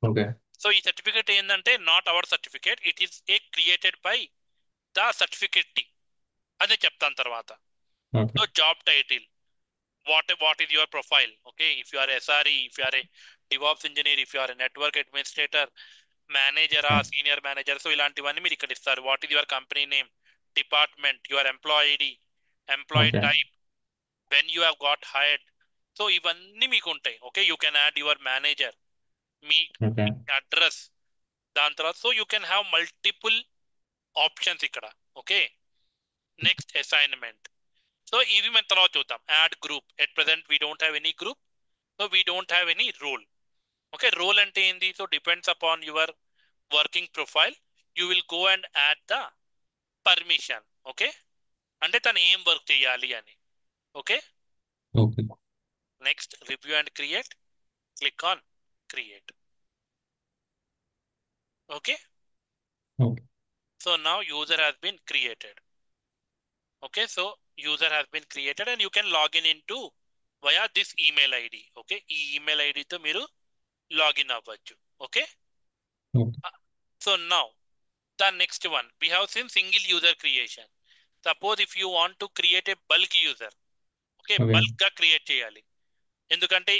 okay. So ఈ certificate ఏంటంటే not our certificate, it is a created by the certificate team. అదే చెప్తాను తర్వాత. Okay. So job title, what is your profile? Okay, if you are SRE, if you are a DevOps engineer, if you are a network administrator, manager, senior manager, so ఇలాంటివన్నీ మీరు ఇక్కడ ఇస్తారు. What is your company name, department, your employee ID, employee okay. Type, when you have got hired. So ఇవన్నీ మీకు ఉంటాయి. Okay, you can add your manager, మీ okay. Address, దాని తర్వాత so you can have multiple options ఇక్కడ. Okay, next assignment. So ఇవి మన తర్వాత చూద్దాం. Add group, at present we don't have any group, so we don't have any role. Okay, role అంటే ఏంది? So depends upon your working profile, you will go and add the permission. Okay, అంటే తను ఏం work చేయాలి అని. Okay, okay. Next review and create, click on create. Okay, okay. So now user has been created. Okay, so user has been created and you can login in to via this email ID. Okay, ఈ email ఐడితో మీరు login అవ్వచ్చు. Okay, okay. So now the next one we have seen single user creation. Suppose if you want to create a bulk user, okay, okay. bulk గా create చేయాలి. ఎందుకంటే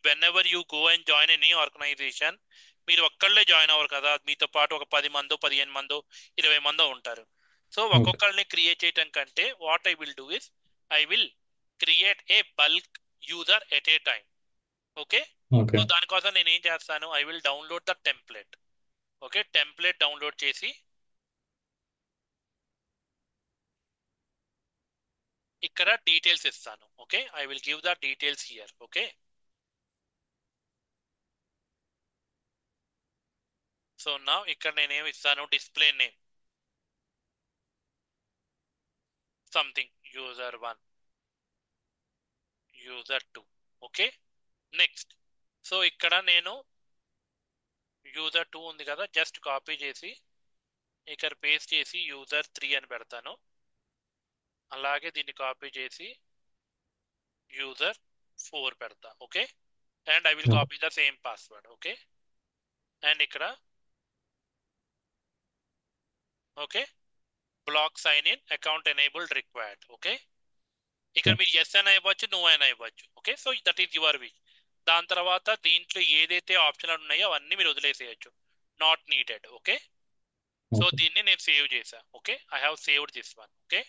whenever you go and join any organization, మీరు ఒక్కళ్ళే join అవ్వరు కదా, మీతో పాటు ఒక 10 మందో 15 మందో 20 మందో ఉంటారు. So okay. ఒక్కొక్కళ్ళని క్రియేట్ చేయటం కంటే what I will do is I will create A bulk user at a time. Okay, okay. So దానికోసం నేను ఏం చేస్తాను, I will download the template. Okay, template download చేసి ఇక్కడ డీటెయిల్స్ ఇస్తాను. Okay, I will give the details here. Okay, so నా ఇక్కడ నేనేమి ఇస్తాను, display name something, user1, user2. Okay, next. So ఇక్కడ నేను user2 ఉంది కదా, జస్ట్ కాపీ చేసి ఇక్కడ పేస్ట్ చేసి user3 అని పెడతాను. అలాగే దీన్ని కాపీ చేసి user4 పెడతా. Okay, and I will copy the same password. Okay, and ఇక్కడ okay block sign in account enabled required. Okay, ఇక్కడ మీరు ఎస్ అని ఇవ్వచ్చు, నో అని ఇవ్వచ్చు. Okay, so that is your wish. దాని తర్వాత దీంట్లో ఏదైతే ఆప్షన్లు ఉన్నాయో అవన్నీ మీరు వదిలేసేయచ్చు, నాట్ నీడెడ్. ఓకే, సో దీన్ని నేను సేవ్ చేశా. Okay, I have saved this one. Okay,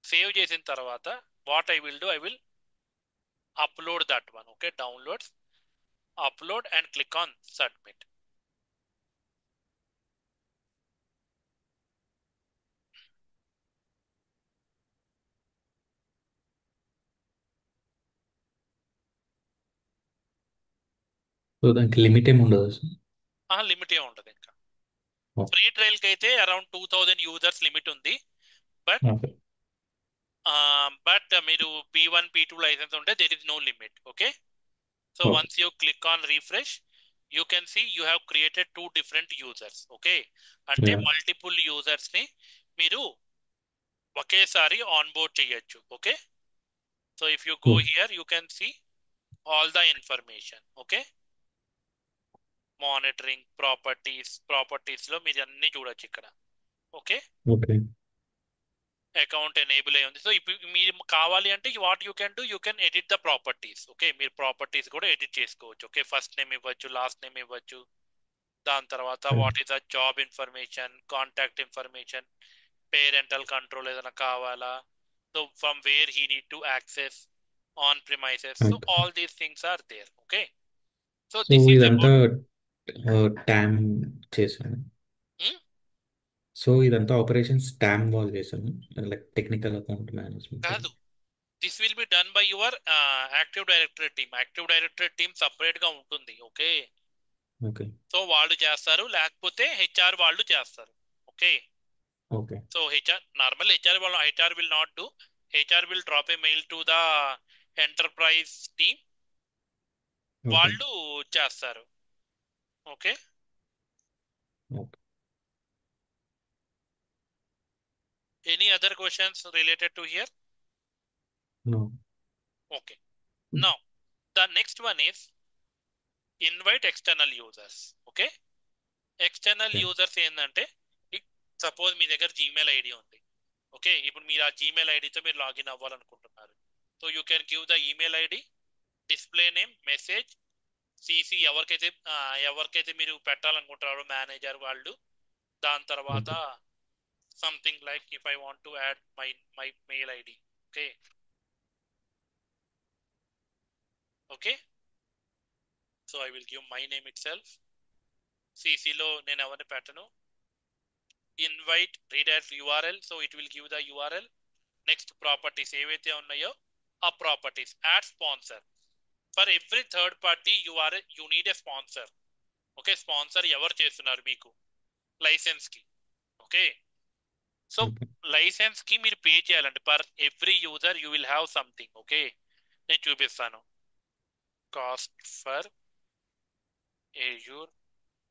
save చేసిన తర్వాత what I will do, I will upload that one. Okay, downloads, upload and click on submit. So దానికి లిమిట్ ఏమి ఉండదు sir? Limit ఏ ఉండదు. ఇంకా ఓకే. ఫ్రీ ట్రయల్కి అయితే అరౌండ్ 2000 యూజర్స్ లిమిట్ ఉంది. But okay. మీరు P1 P2 లైసెన్స్ ఉంటే there is no limit. Okay, so okay. Once you click on refresh, you can see you have created 2 different users. Okay, అంటే Yeah. Multiple users ని మీరు ఒకేసారి onboard చేయొచ్చు. Okay, so if you go okay. Here you can see all the information. Okay, monitoring, properties లో మీరు అన్ని చూడొచ్చు ఇక్కడ. Okay, okay. అకౌంట్ ఎనేబుల్ అయి ఉంది. సో ఇప్పుడు మీరు కావాలి అంటే what you can do, you can edit the properties. Okay, మీరు ప్రాపర్టీస్ కూడా ఎడిట్ చేసుకోవచ్చు. ఓకే, ఫస్ట్ నేమ్ ఇవ్వచ్చు, లాస్ట్ నేమ్ ఇవ్వచ్చు. దాని తర్వాత what is the job information, contact information, parental control ఏదైనా కావాలా, so from where he need to access on premises, so okay. All these things are there. Okay, so so this is ఇదంతా about. ట్యామ్ చేశాను. సో ఇదంతా operations ట్యామ్ వాళ్ళు చేశాను, లైక్ టెక్నికల్ అకౌంట్ మేనేజ్మెంట్. కాదు, this will be done by your active directory team. Active directory team separate గా ఉంటుంది. Okay, okay. సో వాళ్ళు చేస్తారు, లేకపోతే హెచ్ఆర్ వాళ్ళు చేస్తారు. Okay, okay. So normal HR will not do. HR will drop A mail to the enterprise team, okay. వాళ్ళు చేస్తారు. Okay, okay. Any other questions related to hear? Okay. Now, the next one is invite external users. Okay. External Okay. Users ఏంటంటే suppose మీ దగ్గర Gmail ID ఉంది. Okay, ఇప్పుడు మీరు ఆ Gmail ఐడితో మీరు లాగిన్ అవ్వాలనుకుంటున్నారు. So you can give the email ID, display name, message, CC ఎవరికైతే మీరు పెట్టాలనుకుంటున్నారో మేనేజర్ వాళ్ళు. దాని తర్వాత Okay. Something like if I want to add my mail ID. Okay. Okay, so I will give my name itself. సిసిలో నేను ఎవరిని పెట్టను. Invite redirect URL, so it will give the URL. Next properties ఏవైతే ఉన్నాయో ఆ properties. Add sponsor. For every third party you need a sponsor. Okay, sponsor ఎవరు చేస్తున్నారు మీకు లైసెన్స్ కి. Okay, so Okay. లైసెన్స్ కి మీరు పే చేయాలంటే per every user you will have something. Okay, నేను చూపిస్తాను. కాస్ట్ ఫర్ ఏజూర్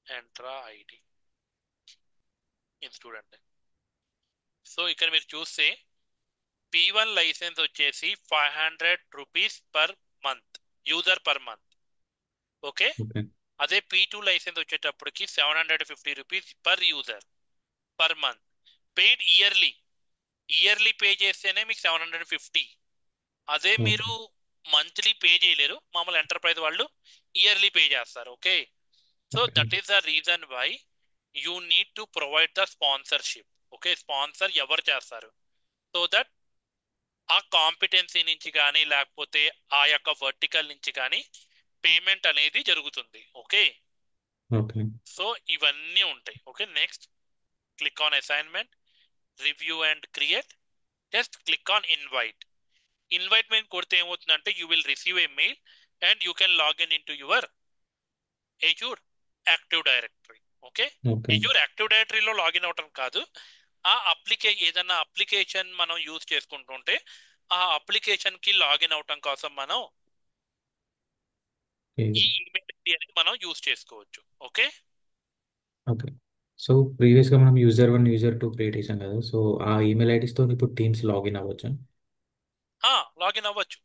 ఎంట్రా ఐడి ఇది చూడండి. సో ఇక్కడ మీరు చూస్తే P1 లైసెన్స్ వచ్చేసి 500 rupees per month, user per month. Okay, Okay. అదే P2 లైసెన్స్ వచ్చేటప్పటికి 750 rupees per user per month. Paid yearly, yearly pay చేస్తేనే మీకు 750. అదే మీరు Okay. మంత్లీ పే చేయలేరు, మామూలు ఎంటర్ప్రైజ్ వాళ్ళు ఇయర్లీ పే చేస్తారు. Okay, so Okay. That is the reason why you need to provide the sponsorship. Okay, sponsor ఎవరు చేస్తారు, సో దట్ ఆ కాంపిటెన్సీ నుంచి కానీ లేకపోతే ఆ యొక్క వర్టికల్ నుంచి కానీ పేమెంట్ అనేది జరుగుతుంది. Okay, Okay. సో ఇవన్నీ ఉంటాయి. Okay, next click on assignment, review and create. Just click on invite. Invite మీద కొడితే ఏమవుతుందంటే you will receive a male and you can login in to your Azure active directory. Okay, Okay. Azure active డైరెక్టరీలో login అవటం కాదు, ఆ ఏదైనా application మనం use చేసుకుంటుంటే ఆ అప్లికేషన్ కి లాగిన్ అవటం కోసం మనం ఈ Okay. ఈమెయిల్ ఐడి అనేది మనం యూజ్ చేసుకోవచ్చు. Okay, okay. సో ప్రీవియస్గా మనం యూజర్ 1 యూజర్ 2 క్రియేట్ చేసాం కదా, సో ఆ ఈమెయిల్ ఐడీస్తో ఇప్పుడు టీమ్స్ లాగిన్ అవ్వచ్చా? లాగిన్ అవ్వచ్చు.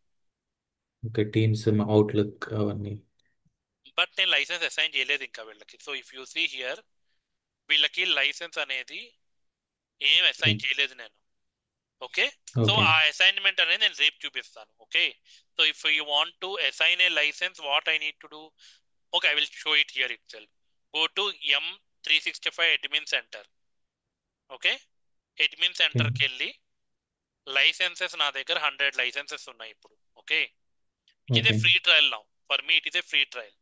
ఓకే, టీమ్స్ అవుట్లుక్ అవన్నీ. బట్ నేను లైసెన్స్ అసైన్ చేయలేదు ఇంకా వీళ్ళకి. So if you see here, వీళ్ళకి లైసెన్స్ అనేది ఏం ఓకే. అసైన్ చేయలేదు నేను. Okay, so okay. ఆ అసైన్మెంట్ అనేది నేను రేపు చూపిస్తాను. Okay, so if you want to assign a license what I need to do. Okay, I will show it here itself. Go to M365 admin center. Okay, admin okay. సెంటర్కి వెళ్ళి licenses నా దగ్గర 100 licenses ఉన్నాయి ఇప్పుడు. Okay, it is a okay. Free trial now. For me it is a free trial.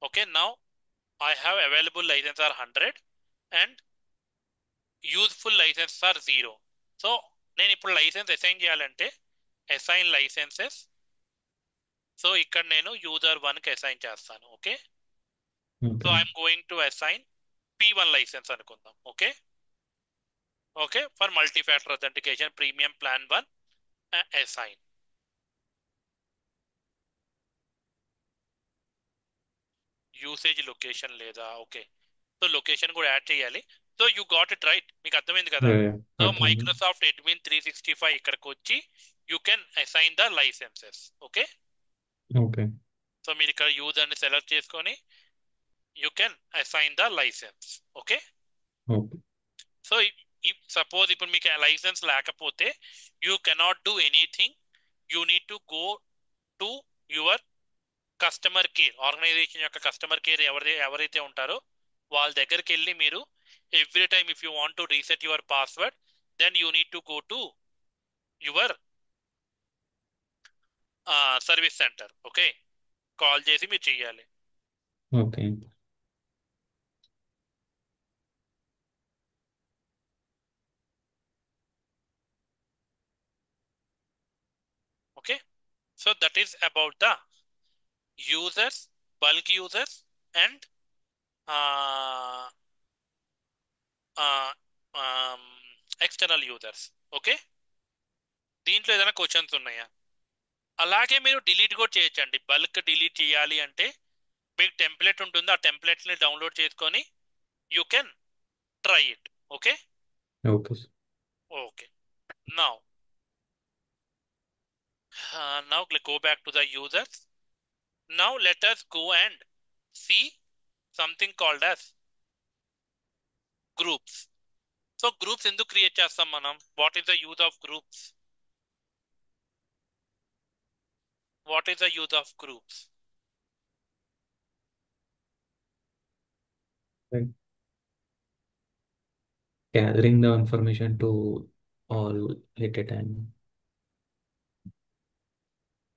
Okay, now I have available license are 100 and useful license are 0. So నేను ఇప్పుడు license assign చేయాలంటే assign licenses. So ఇక్కడ నేను user 1కి assign చేస్తాను. Okay, so okay. I'm going to assign P1 license అనుకుందాం. Okay, okay, for multi factor authentication premium plan 1 assign. Usage location లేదా. Okay, so location కూడా యాడ్ చేయాలి. So you got it right, మీకు అర్థమైంది కదా. So అర్థమైంది. Microsoft admin 365 ఇక్కడికి వచ్చి you can assign the licenses. Okay, okay. So మీరు ఇక్కడ యూజర్ని సెలెక్ట్ చేసుకొని you can assign the license. Okay, okay. So suppose ఇప్పుడు మీకు లైసెన్స్ లేకపోతే you cannot do anything. You need to go to your customer care. Organization యొక్క customer care ఎవరైతే ఉంటారో వాళ్ళ దగ్గరికి వెళ్ళి మీరు every time if you want to reset your password then you need to go to your service centre. Okay, call చేసి మీరు చెయ్యాలి. Okay. Okay, so that is about the users, bulk users and external users. Okay, దీంట్లో ఏదైనా questions ఉన్నాయా? అలాగే మీరు delete కూడా చేయొచ్చండి. బల్క్ డిలీట్ చేయాలి అంటే మీకు టెంప్లెట్ ఉంటుంది, ఆ టెంప్లెట్ని డౌన్లోడ్ చేసుకొని you can try it. Okay, okay. Okay, now Now go back to the users. Now let us go and see something called as groups. So groups ఎందుకు create చేస్తాం మనం? What is the use of groups? What is the use of groups? Right. Gathering the information to all at a time.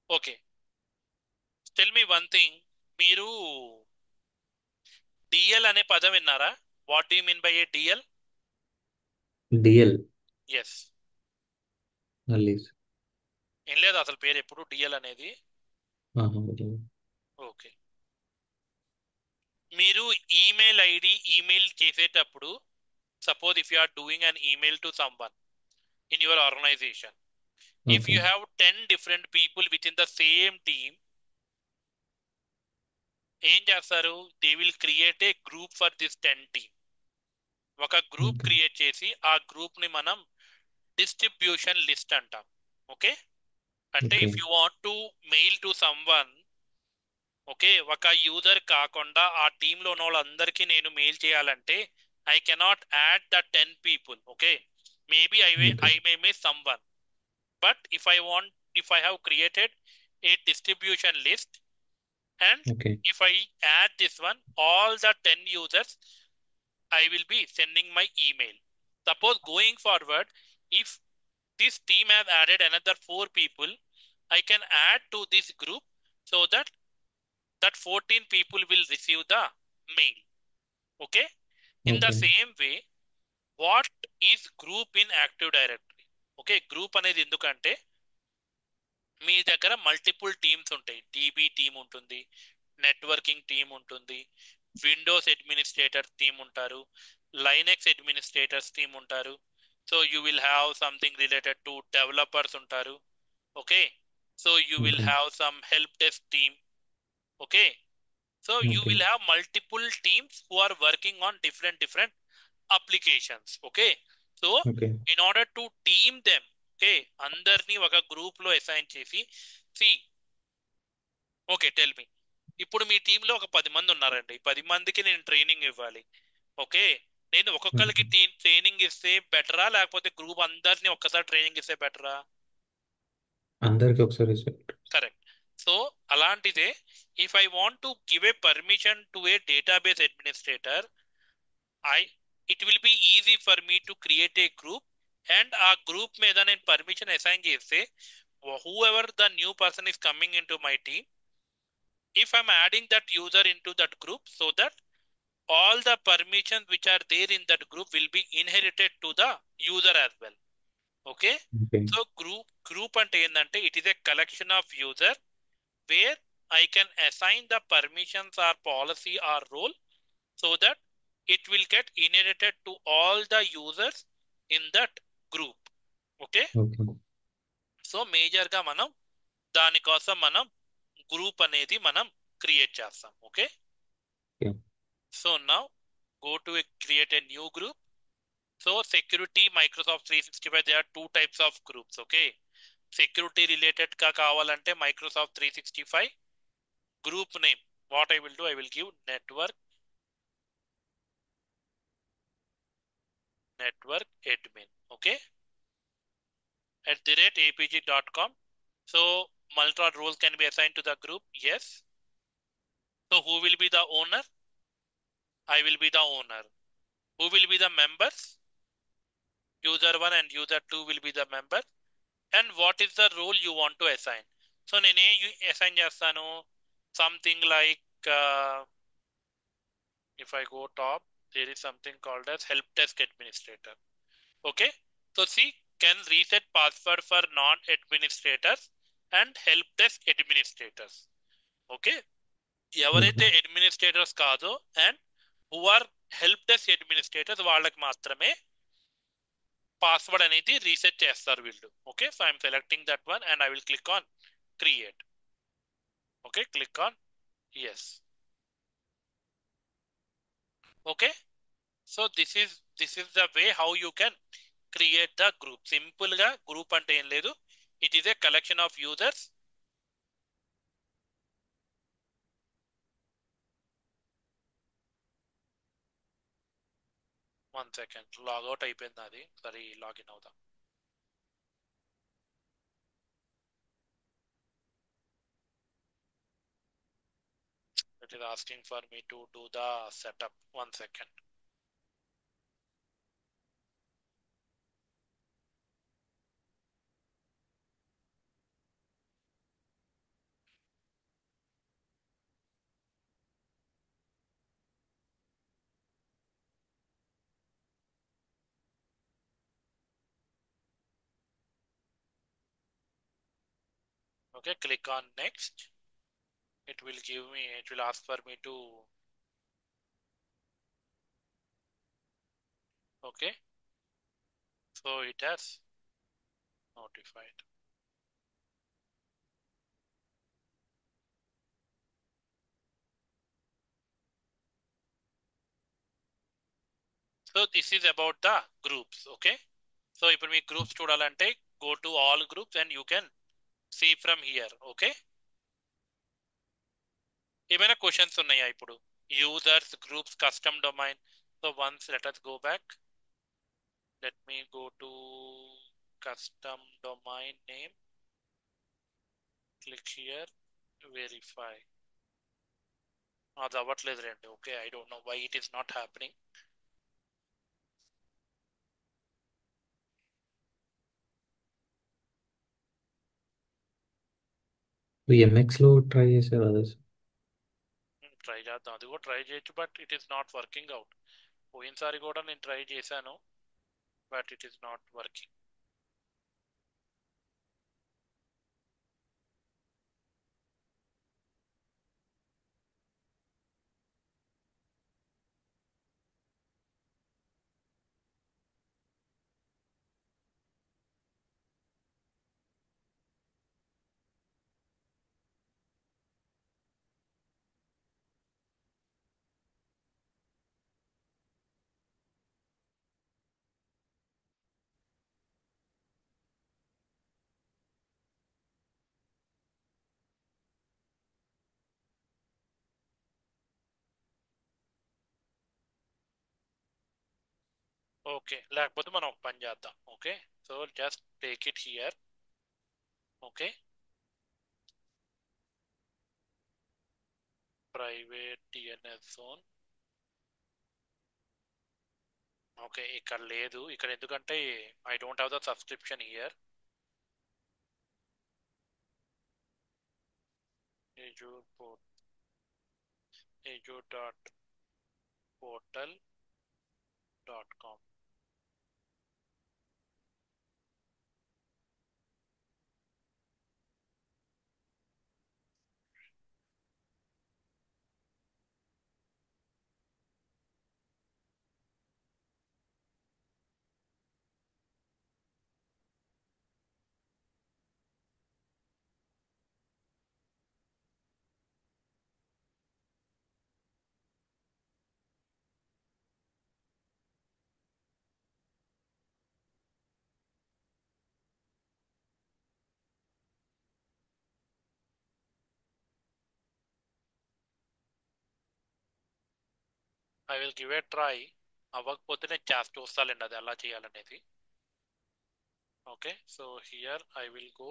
Okay. Tell me one thing. మీరు DL అనే పదం విన్నారా? What do you mean by a DL? DL, yes. release. ఏం లేదు అసలు పేరు ఎప్పుడు DL అనేది. Okay. ఓకే. మీరు ఈమెయిల్ ఐడి ఈమెయిల్ చేసేటప్పుడు, suppose if you are doing an email to someone in your organization, if you Okay. have 10 different people within the same team, ఏం చేస్తారు? They will create A group for this 10 team. ఒక group Okay. Create చేసి ఆ group ని మనం distribution list అంటాం. Okay. అంటే Okay. If you want to mail to someone, okay, ఒక యూజర్ కాకుండా ఆ టీమ్ లో ఉన్న వాళ్ళందరికీ నేను మెయిల్ చేయాలంటే I cannot add the 10 people. Okay, maybe Okay. I may miss someone. But if I have created a distribution list and Okay. if I add this one, all the 10 users, I will be sending my email. Suppose going forward, if this team has added another 4 people, I can add to this group so that 14 people will receive the mail. Okay. In the Okay. same way, what is group in Active Directory? Okay, group అనేది ఎందుకంటే మీ దగ్గర multiple teams ఉంటాయి. DB team ఉంటుంది, networking team ఉంటుంది, Windows administrator team ఉంటారు, Linux administrators team ఉంటారు. So you will have something related to developers ఉంటారు. Okay, so you will Okay. Have some help desk team. Okay, so you Okay. Will have multiple teams who are working on different applications. Okay, so Okay. In order to team them, okay, అందరినీ ఒక group లో assign చేసి, C, okay, tell me, ఇప్పుడు మీ టీంలో ఒక 10 మంది ఉన్నారండి. 10 మందికి నేను ట్రైనింగ్ ఇవ్వాలి. ఓకే, నేను ఒక్కొక్కరికి Okay. ట్రైనింగ్ ఇస్తే బెటరా, లేకపోతే గ్రూప్ అందరినీ ఒక్కసారి ట్రైనింగ్ ఇస్తే బెటరా? అందరికి ఒకసారి ఇస్తారు. కరెక్ట్. సో అలాంటిదే, if I want to give a permission to A database administrator, I it will be easy for me to create A group and ఆ గ్రూప్ మీద నేను పర్మిషన్ అసైన్ చేస్తే who ever the new person is coming in to my team, if I'm adding that user into that group, so that all the permissions which are there in that group will be inherited to the user as well. Okay, Okay. so group అంటే ఏంటంటే it is a collection of user where I can assign the permissions or policy or role so that it will get inherited to all the users in that group. Okay, Okay. So major గా మనం దానికోసం మనం group అనేది మనం create చేస్తాం. Okay, Yeah. So now go to create a new group. So security, Microsoft 365, there are 2 types of groups. Okay, security related ka kavalante Microsoft 365 group name. What I will do, I will give network admin. Okay, @apg.com. So multiple roles can be assigned to the group. Yes. So who will be the owner? I will be the owner. Who will be the members? User 1 and user 2 will be the member. And what is the role you want to assign? So నేను assign చేస్తాను something like if I go top, there is something called as help desk administrator. Okay, so see, can reset password for non-administrators and help desk administrators. Okay, ఎవరైతే Okay. Administrators కాదో and who are help desk administrators వాళ్ళకి మాత్రమే password అనేది reset చేస్తారు వీళ్ళు. Okay, so I'm selecting that one and I will click on create. Okay, click on yes. Okay, so this is the way how you can create the group. Simple గా group అంటే ఏం లేదు, It is a collection of users. One second. Log out అయిపోయింది అది. సరే login అవుదాం. It is asking for me to do the setup. One second. Okay, click on next. It will ask for me to, okay, so it has notified. So this is about the groups. Okay, so ఇప్పుడు మీ groups చూడాలంటే go to all groups and you can see from here. Okay, ఏమైనా questions ఉన్నాయా ఇప్పుడు? Users, groups, custom domain. So once let us go back. Let me go to custom domain name. Click here, verify. అది అవ్వట్లేదు రండి. Okay, I don't know why it is not happening. ఎంఎక్స్లో try చేశారు అదే. Try చేద్దాం, అది కూడా try చేయొచ్చు, but it is not working out. పోయినసారి కూడా నేను ట్రై చేశాను, but it is not working. Okay, లేకపోతే మనం ఒక పని చేద్దాం. Okay, so just take it here. Okay, private DNS zone. Okay, ఇక్కడ లేదు. ఇక్కడ ఎందుకంటే I don't have the subscription here. azure port azure.portal.com. I will give A try. అవ్వకపోతే నేను చూస్తానండి అది ఎలా చేయాలనేది. Okay, so here I will go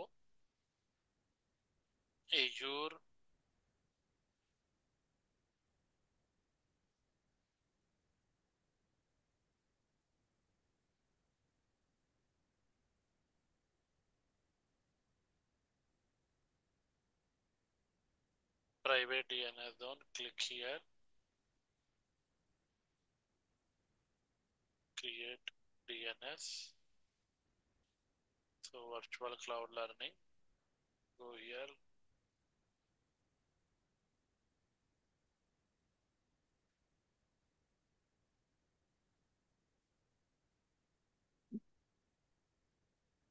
azure private DNS zone. Click here, create DNS. So virtual cloud learning, go here,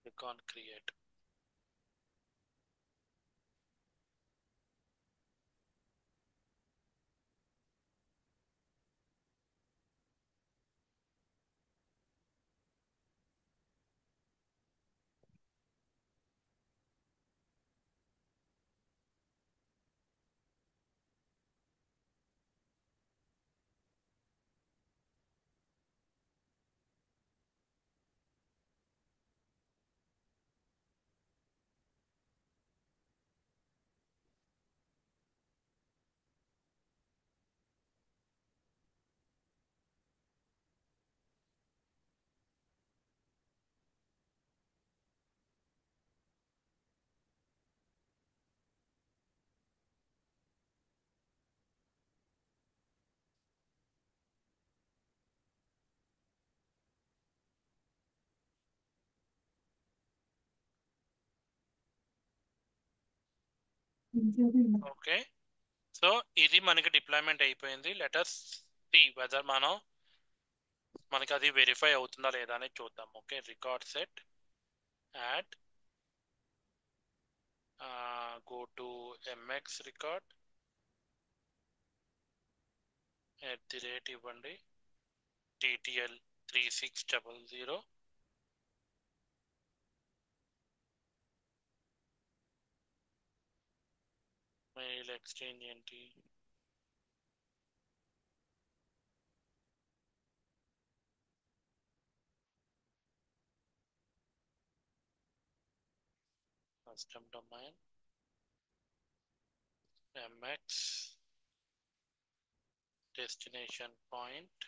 click on create. Okay, so ఇది మనకి deployment అయిపోయింది. Letters C weather మనకి అది వెరిఫై అవుతుందా లేదా అనేది చూద్దాం. Okay, record set add go to MX record ఇవ్వండి TTL 3600 మెయిల్ ఎక్స్చేంజ్ ఏంటి, custom domain MX destination point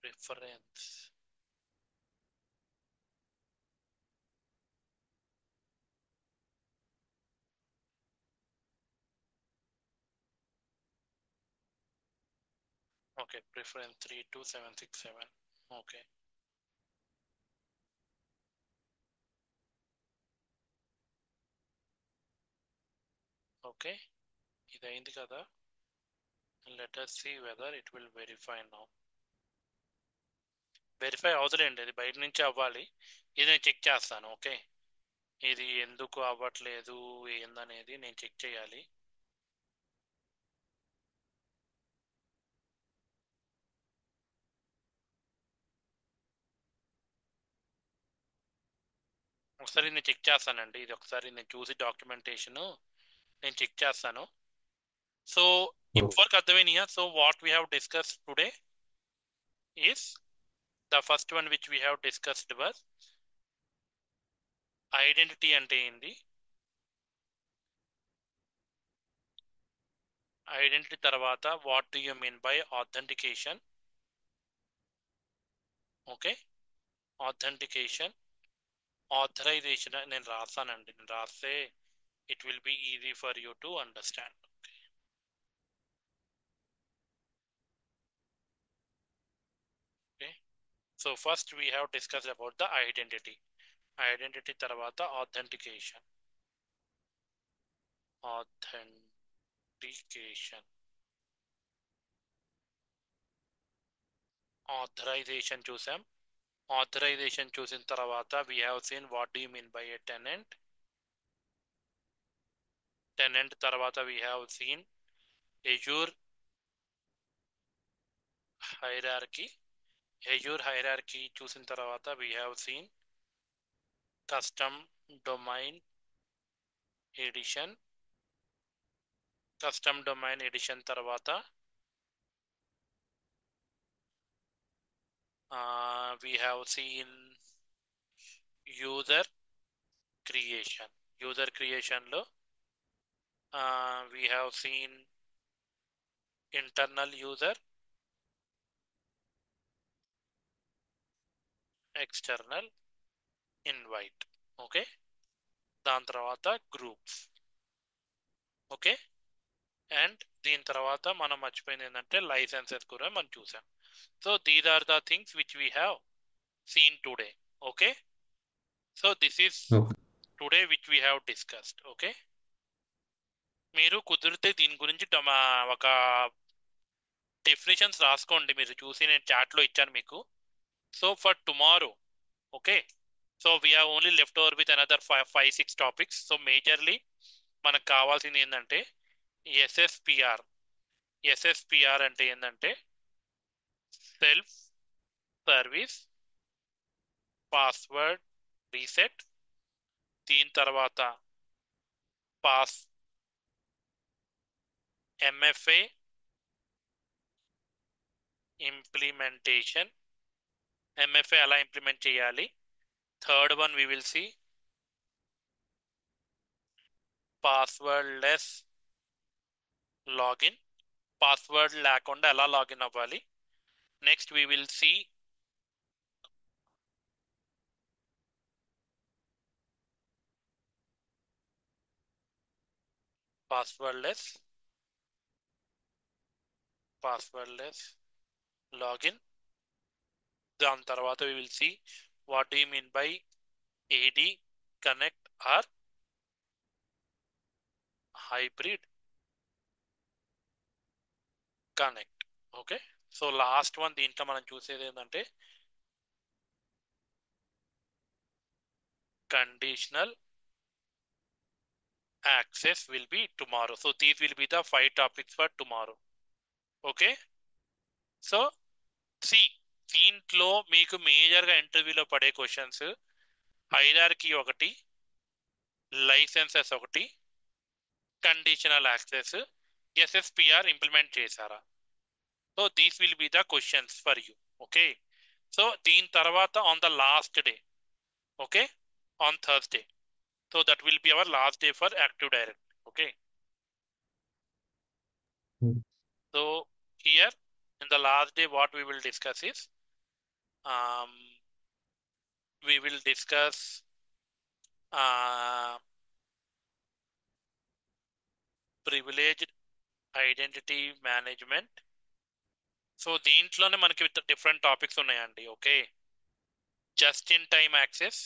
reference. Okay, preference 32767. Okay, okay, ఇది అయింది కదా. Let us see whether it will verify now. Verify అవదులేండి, ఇది బయట నుంచి అవ్వాలి. ఇది నేను చెక్ చేస్తాను. ఓకే, ఇది ఎందుకు అవ్వట్లేదు ఏందనేది నేను చెక్ చేయాలి. ఒకసారి నేను చెక్ చేస్తానండి, ఇది ఒకసారి నేను చూసి డాక్యుమెంటేషన్ నేను చెక్ చేస్తాను. సో ఇప్పటివరకు అర్థమైనయా? So what we have discuss today is the first one which we have discussed was identity అంటే ఏంది, ఐడెంటిటీ తర్వాత what do you mean by authentication. Okay, authentication, authorization నేను రాస్తానండి, నేను రాస్తే it will be easy for you to understand. Okay, so first we have discussed about the identity. Identity తర్వాత authentication, authentication, authorization చూసాం. Authorization చూసిన తర్వాత we have seen what do you mean by a tenant. Tenant తర్వాత we have seen Azure hierarchy. Azure hierarchy చూసిన తర్వాత we have seen custom domain edition. Custom domain edition తర్వాత we have seen user creation. User క్రియేషన్లో we have seen internal user, external invite. Okay, దాని తర్వాత groups. Okay, and దీని తర్వాత మనం మర్చిపోయింది ఏంటంటే లైసెన్సెస్ కూడా మనం చూసాం. So these are the things which we have seen today. Okay, so this is today which we have discussed. Okay, మీరు కుదిరితే దీని గురించి ఒక డెఫినేషన్స్ రాసుకోండి, మీరు చూసి నేను చాట్లో ఇచ్చాను మీకు. So for tomorrow, okay, so we have only left over with another 5-6 topics. So majorly మనకు కావాల్సింది ఏంటంటే ఎస్ఎస్పిఆర్. ఎస్ఎస్పిఆర్ అంటే ఏంటంటే సెల్ఫ్ సర్వీస్ పాస్వర్డ్ రీసెట్. దీని తర్వాత పాస్ ఎంఎఫ్ఏ ఇంప్లిమెంటేషన్. ఎంఎఫ్ఏ ఎలా ఇంప్లిమెంట్ చేయాలి. Third one we will see passwordless login. Password లేకుండా ఎలా లాగిన్ అవ్వాలి. Next we will see passwordless login. దాని తర్వాత we will see what do you mean by AD connect or hybrid connect. Okay, so last one దీంట్లో మనం చూసేది ఏంటంటే conditional access will be tomorrow. So these will be the 5 topics for tomorrow. Okay, so see దీంట్లో మీకు మేజర్గా ఇంటర్వ్యూలో పడే questions hierarchy ఒకటి, లైసెన్సెస్ ఒకటి, కండిషనల్ యాక్సెస్, ఎస్ఎస్పిఆర్ ఇంప్లిమెంట్ చేశారా. So these will be the questions for you. Okay, so దీని తర్వాత on the last day, okay, on Thursday, so that will be our last day for active direct. Okay, so here in the last day what we will discuss is we will discuss privileged identity management. So దీంట్లోనే మనకి different topics ఉన్నాయండి. Okay, just in time access,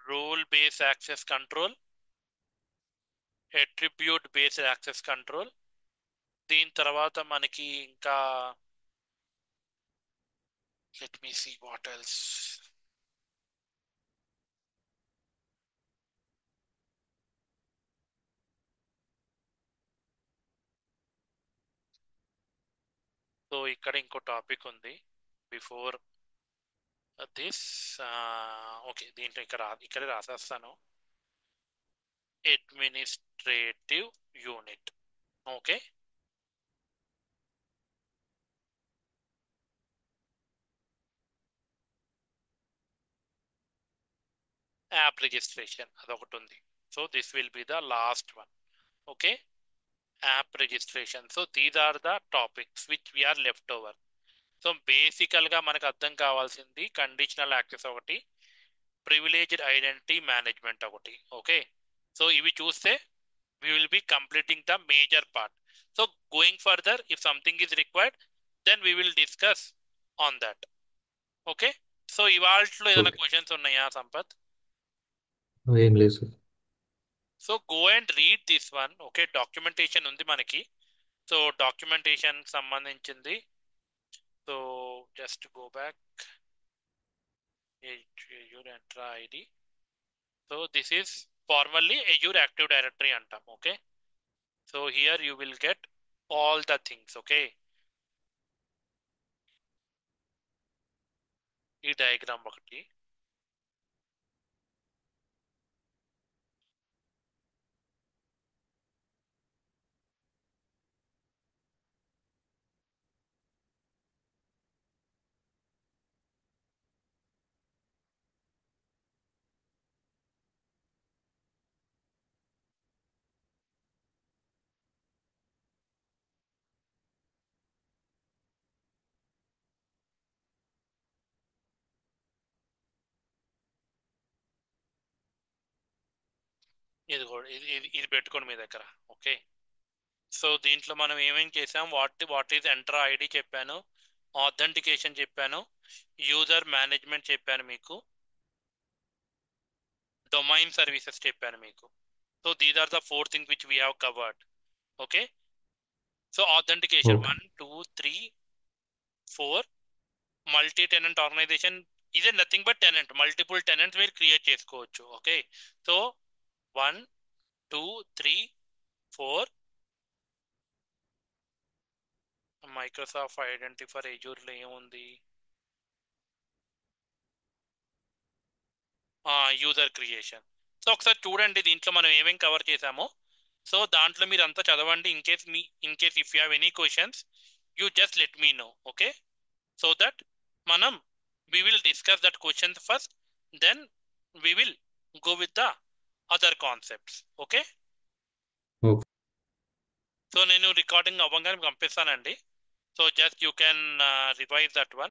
rule based access control, attribute based access control. దీని తర్వాత మనకి ఇంకా let me see what else. So ఇక్కడ ఇంకో topic ఉంది బిఫోర్ దిస్. ఓకే, దీంట్లో ఇక్కడ రాసేస్తాను, administrative unit. Okay, app registration అదొకటి ఉంది. So this will be the last one. Okay, app registration. So these are the topics which we are left over. So బేసికల్గా మనకు అర్థం కావాల్సింది కండిషనల్ యాక్సెస్ ఒకటి, ప్రివిలేజ్డ్ ఐడెంటిటీ మేనేజ్మెంట్ ఒకటి. ఓకే, సో ఇవి చూస్తే we will be completing the major part. So going further, if something is required, then we will discuss on that. Okay, so ఇవాల్ట్లో ఏదైనా questions ఉన్నాయా సంపత్? ఏం లేదు sir. So go and read this one. Okay, documentation ఉంది మనకి. So documentation సంబంధించింది. So just go back, Azure Entra ID. So this is formally Azure Active Directory అంటాం. Okay, so here you will get all the things. Okay, ఈ diagram ఒకటి, ఇది కూడా ఇది పెట్టుకోండి మీ దగ్గర. ఓకే, సో దీంట్లో మనం ఏమేం చేసాం, వాట్ ఈజ్ ఎంట్రా ఐడి చెప్పాను, ఆథెంటికేషన్ చెప్పాను, యూజర్ మేనేజ్మెంట్ చెప్పాను మీకు, డొమైన్ సర్వీసెస్ చెప్పాను మీకు. So these are the 4 things which we have covered. Okay, so authentication 1 2 3 4 multi tenant organization ఇదే nothing but tenant, multiple tenants మీరు క్రియేట్ చేసుకోవచ్చు. ఓకే, సో 1 2 3 4 మైక్రోసాఫ్ట్ ఐడెంటిటీ ఫర్ ఎజూర్లో ఏముంది, యూజర్ క్రియేషన్. సో ఒకసారి చూడండి దీంట్లో మనం ఏమేం కవర్ చేసామో. సో దాంట్లో మీరు అంతా చదవండి. In case if you have any questions you just let me know. Okay, so that మనం we will discuss that questions first, then we will go with the other concepts. Okay, so నేను recording అవ్వగానే పంపిస్తానండి. So just you can revise that one.